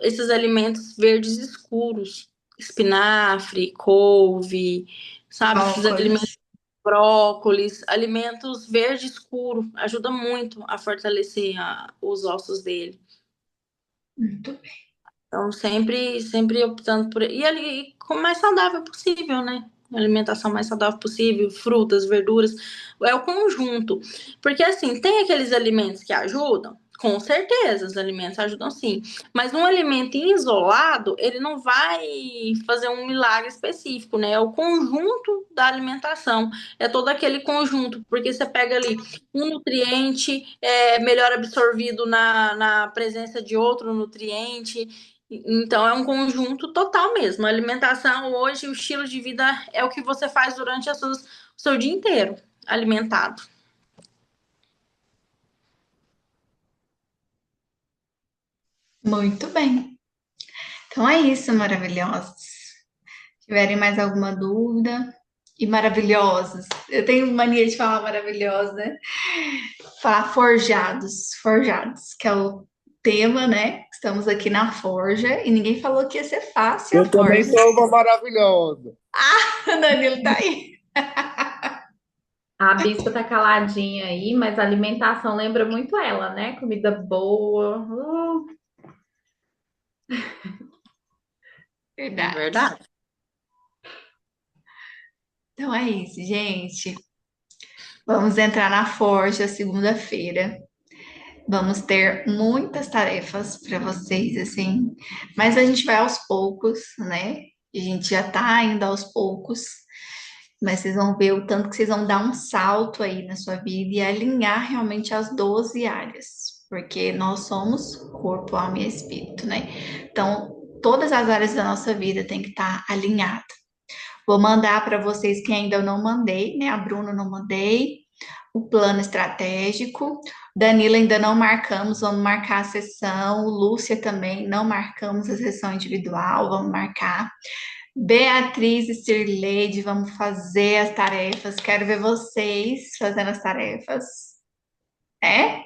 Speaker 2: esses alimentos verdes escuros, espinafre, couve, sabe? Esses alimentos,
Speaker 1: Brócolis.
Speaker 2: brócolis, alimentos verde escuro, ajuda muito a fortalecer os ossos dele.
Speaker 1: Muito bem.
Speaker 2: Então, sempre optando por. E ali, como mais saudável possível, né? Alimentação mais saudável possível, frutas, verduras, é o conjunto. Porque, assim, tem aqueles alimentos que ajudam, Com certeza, os alimentos ajudam sim. Mas um alimento isolado, ele não vai fazer um milagre específico, né? É o conjunto da alimentação. É todo aquele conjunto, porque você pega ali um nutriente melhor absorvido na presença de outro nutriente. Então, é um conjunto total mesmo. A alimentação hoje, o estilo de vida é o que você faz durante o seu dia inteiro, alimentado.
Speaker 1: Muito bem. Então é isso, maravilhosos. Tiverem mais alguma dúvida? E maravilhosos. Eu tenho mania de falar maravilhosos, né? Falar forjados, forjados, que é o tema, né? Estamos aqui na forja e ninguém falou que ia ser fácil a
Speaker 4: Eu também
Speaker 1: forja.
Speaker 4: sou uma maravilhosa.
Speaker 1: O Danilo tá aí.
Speaker 3: A bispa tá caladinha aí, mas a alimentação lembra muito ela, né? Comida boa.
Speaker 1: Verdade.
Speaker 2: Verdade.
Speaker 1: Então é isso, gente. Vamos entrar na forja segunda-feira. Vamos ter muitas tarefas para vocês, assim, mas a gente vai aos poucos, né? A gente já tá indo aos poucos, mas vocês vão ver o tanto que vocês vão dar um salto aí na sua vida e alinhar realmente as 12 áreas, porque nós somos corpo, alma e espírito, né? Então, todas as áreas da nossa vida tem que estar alinhada. Vou mandar para vocês que ainda eu não mandei, né? A Bruna não mandei o plano estratégico. Danila ainda não marcamos, vamos marcar a sessão. Lúcia também, não marcamos a sessão individual, vamos marcar. Beatriz e Cirleide, vamos fazer as tarefas. Quero ver vocês fazendo as tarefas. É?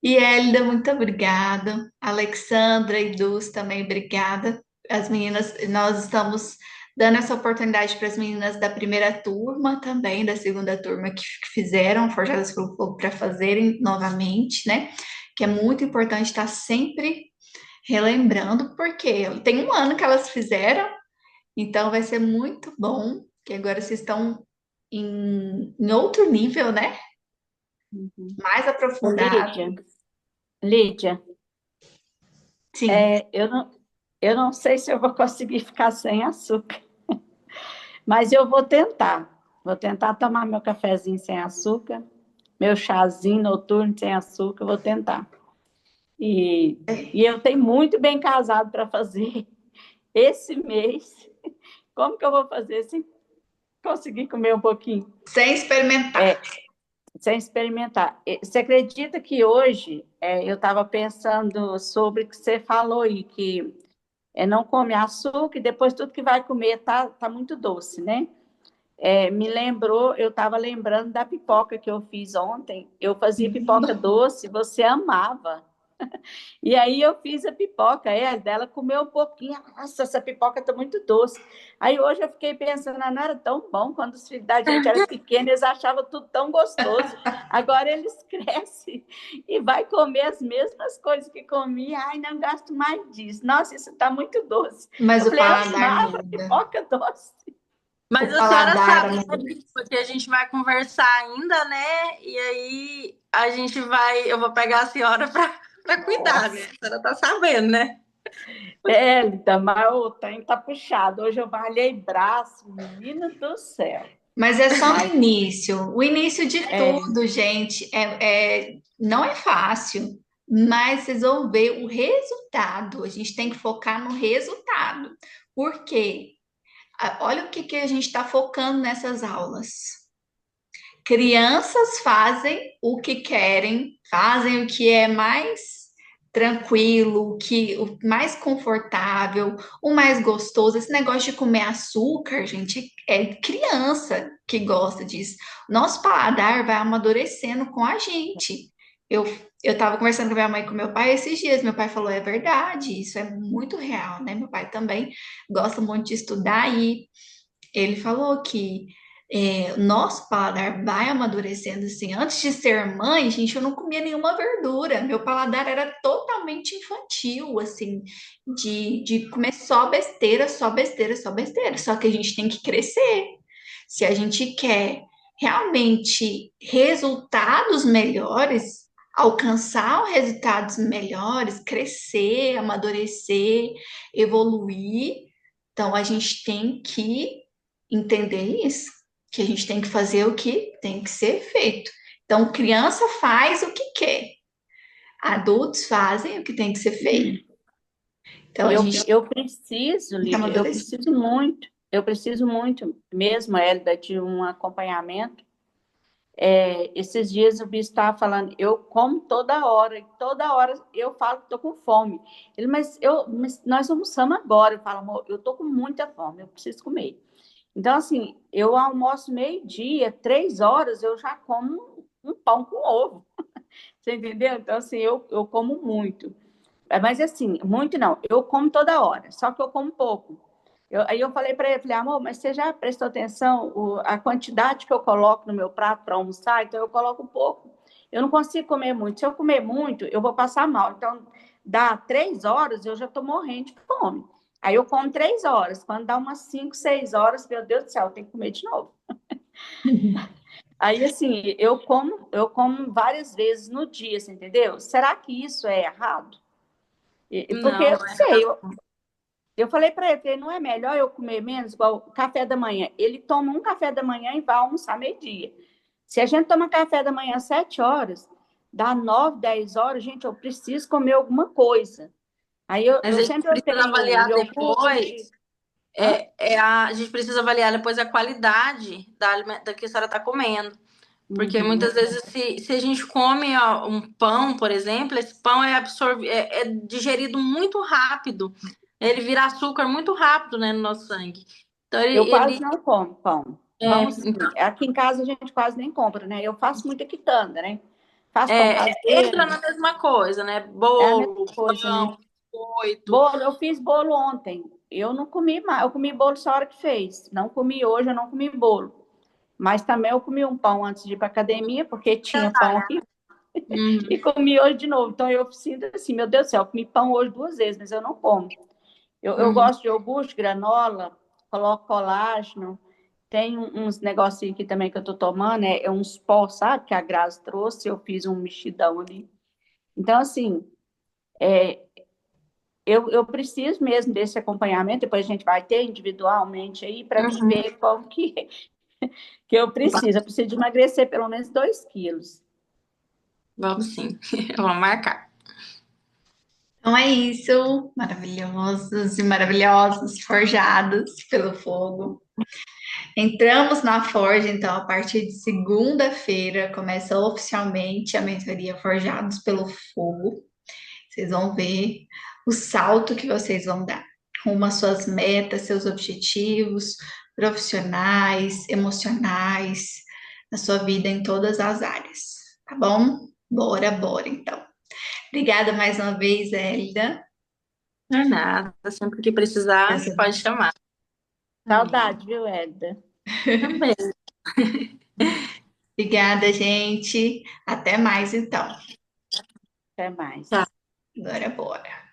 Speaker 1: E Hélida, muito obrigada. Alexandra e Dulce também, obrigada. As meninas, nós estamos dando essa oportunidade para as meninas da primeira turma também, da segunda turma que fizeram Forjadas pelo Fogo para fazerem novamente, né? Que é muito importante estar sempre relembrando, porque tem um ano que elas fizeram, então vai ser muito bom, que agora vocês estão em outro nível, né?
Speaker 5: Uhum.
Speaker 1: Mais
Speaker 5: Ô,
Speaker 1: aprofundado.
Speaker 5: Lídia,
Speaker 1: Sim.
Speaker 5: eu não sei se eu vou conseguir ficar sem açúcar, mas eu vou tentar. Vou tentar tomar meu cafezinho sem açúcar, meu chazinho noturno sem açúcar, vou tentar. E eu tenho muito bem casado para fazer esse mês. Como que eu vou fazer sem conseguir comer um pouquinho?
Speaker 1: Sem experimentar.
Speaker 5: Sem experimentar. Você acredita que hoje eu estava pensando sobre o que você falou aí, que não come açúcar e depois tudo que vai comer tá muito doce, né? Me lembrou, eu estava lembrando da pipoca que eu fiz ontem. Eu fazia pipoca doce, você amava. E aí eu fiz a pipoca, dela comeu um pouquinho. Nossa, essa pipoca tá muito doce. Aí hoje eu fiquei pensando, não era tão bom quando os filhos da gente eram pequenos, eles achavam tudo tão gostoso. Agora eles crescem e vai comer as mesmas coisas que comia. Ai, não gosto mais disso. Nossa, isso tá muito doce.
Speaker 1: Mas
Speaker 5: eu
Speaker 1: o
Speaker 5: falei, eu
Speaker 1: paladar
Speaker 5: amava
Speaker 1: muda.
Speaker 5: pipoca doce.
Speaker 2: Mas
Speaker 1: O
Speaker 2: a senhora
Speaker 1: paladar
Speaker 2: sabe, né,
Speaker 1: muda.
Speaker 2: porque a gente vai conversar ainda, né? E aí a gente vai, eu vou pegar a senhora para cuidar, né? A senhora tá sabendo, né?
Speaker 5: Lida, mas o trem tá puxado. Hoje eu malhei braço, menina do céu.
Speaker 1: Mas é só no início. O início de tudo, gente, não é fácil. Mas vocês vão ver o resultado. A gente tem que focar no resultado. Por quê? Olha o que a gente está focando nessas aulas. Crianças fazem o que querem, fazem o que é mais tranquilo, o mais confortável, o mais gostoso. Esse negócio de comer açúcar, gente, é criança que gosta disso. Nosso paladar vai amadurecendo com a gente. Eu eu estava conversando com minha mãe e com meu pai esses dias. Meu pai falou: é verdade, isso é muito real, né? Meu pai também gosta muito de estudar e ele falou que nosso paladar vai amadurecendo assim. Antes de ser mãe, gente, eu não comia nenhuma verdura. Meu paladar era totalmente infantil, assim, de comer só besteira, só besteira, só besteira. Só que a gente tem que crescer. Se a gente quer realmente resultados melhores, alcançar resultados melhores, crescer, amadurecer, evoluir. Então, a gente tem que entender isso, que a gente tem que fazer o que tem que ser feito. Então, criança faz o que quer, adultos fazem o que tem que ser feito. Então, a gente
Speaker 5: Eu preciso,
Speaker 1: tem que
Speaker 5: Lídia,
Speaker 1: amadurecer.
Speaker 5: eu preciso muito mesmo, Hélida, de um acompanhamento. Esses dias o bispo estava falando, eu como e toda hora eu falo que estou com fome. Ele, mas nós almoçamos agora. Eu falo, amor, eu estou com muita fome, eu preciso comer. Então, assim, eu almoço meio-dia, 3 horas, eu já como um pão com ovo. Você entendeu? Então, assim, eu como muito. Mas, assim, muito não. Eu como toda hora, só que eu como pouco. Aí eu falei para ele, falei, amor, mas você já prestou atenção a quantidade que eu coloco no meu prato para almoçar? Então, eu coloco pouco. Eu não consigo comer muito. Se eu comer muito, eu vou passar mal. Então, dá 3 horas, eu já estou morrendo de fome. Aí eu como 3 horas. Quando dá umas 5, 6 horas, meu Deus do céu, eu tenho que comer de novo. Aí, assim, eu como várias vezes no dia, você entendeu? Será que isso é errado? Porque
Speaker 2: Não,
Speaker 5: eu
Speaker 2: não
Speaker 5: não
Speaker 2: é
Speaker 5: sei,
Speaker 2: errado.
Speaker 5: eu falei para ele, não é melhor eu comer menos, igual café da manhã. Ele toma um café da manhã e vai almoçar meio-dia. Se a gente toma café da manhã às 7 horas, dá 9, 10 horas, gente, eu preciso comer alguma coisa. Aí
Speaker 2: Mas a gente
Speaker 5: sempre eu
Speaker 2: precisa
Speaker 5: tenho
Speaker 2: avaliar
Speaker 5: iogurte.
Speaker 2: depois,
Speaker 5: Hã?
Speaker 2: a gente precisa avaliar depois a qualidade da que a senhora está comendo. Porque
Speaker 5: Uhum.
Speaker 2: muitas vezes, se a gente come um pão, por exemplo, esse pão é digerido muito rápido. Ele vira açúcar muito rápido, né, no nosso sangue. Então,
Speaker 5: Eu quase não como pão. Pão, sim.
Speaker 2: então,
Speaker 5: Aqui em casa a gente quase nem compra, né? Eu faço muita quitanda, né? Faço pão
Speaker 2: entra
Speaker 5: caseiro,
Speaker 2: na mesma coisa, né?
Speaker 5: é a mesma
Speaker 2: Bolo,
Speaker 5: coisa, né?
Speaker 2: pão, biscoito.
Speaker 5: Bolo, eu fiz bolo ontem. Eu não comi mais, eu comi bolo só a hora que fez. Não comi hoje, eu não comi bolo. Mas também eu comi um pão antes de ir para academia, porque tinha pão aqui, e
Speaker 2: Uhum.
Speaker 5: comi hoje de novo. Então eu sinto assim, meu Deus do céu, eu comi pão hoje 2 vezes, mas eu não como. Eu
Speaker 2: Uhum.
Speaker 5: gosto de iogurte, granola, coloco colágeno. Tem uns negocinhos aqui também que eu tô tomando, é uns pó, sabe? Que a Grazi trouxe, eu fiz um mexidão ali. Então, assim, eu preciso mesmo desse acompanhamento, depois a gente vai ter individualmente aí para me
Speaker 2: Uhum.
Speaker 5: ver como que eu preciso. Eu preciso de emagrecer pelo menos 2 quilos.
Speaker 2: Vamos sim, vamos marcar.
Speaker 1: Então é isso, maravilhosos e maravilhosos, forjados pelo fogo. Entramos na Forja, então, a partir de segunda-feira, começa oficialmente a mentoria Forjados pelo Fogo. Vocês vão ver o salto que vocês vão dar rumo às suas metas, seus objetivos profissionais, emocionais, na sua vida em todas as áreas, tá bom? Bora, bora, então. Obrigada mais uma vez, Hélida.
Speaker 2: Não é nada, sempre que precisar,
Speaker 1: Essa-
Speaker 2: pode chamar.
Speaker 5: Saudade, viu, Edda?
Speaker 2: Também.
Speaker 1: Obrigada, gente. Até mais, então.
Speaker 5: Até mais.
Speaker 1: Agora, bora.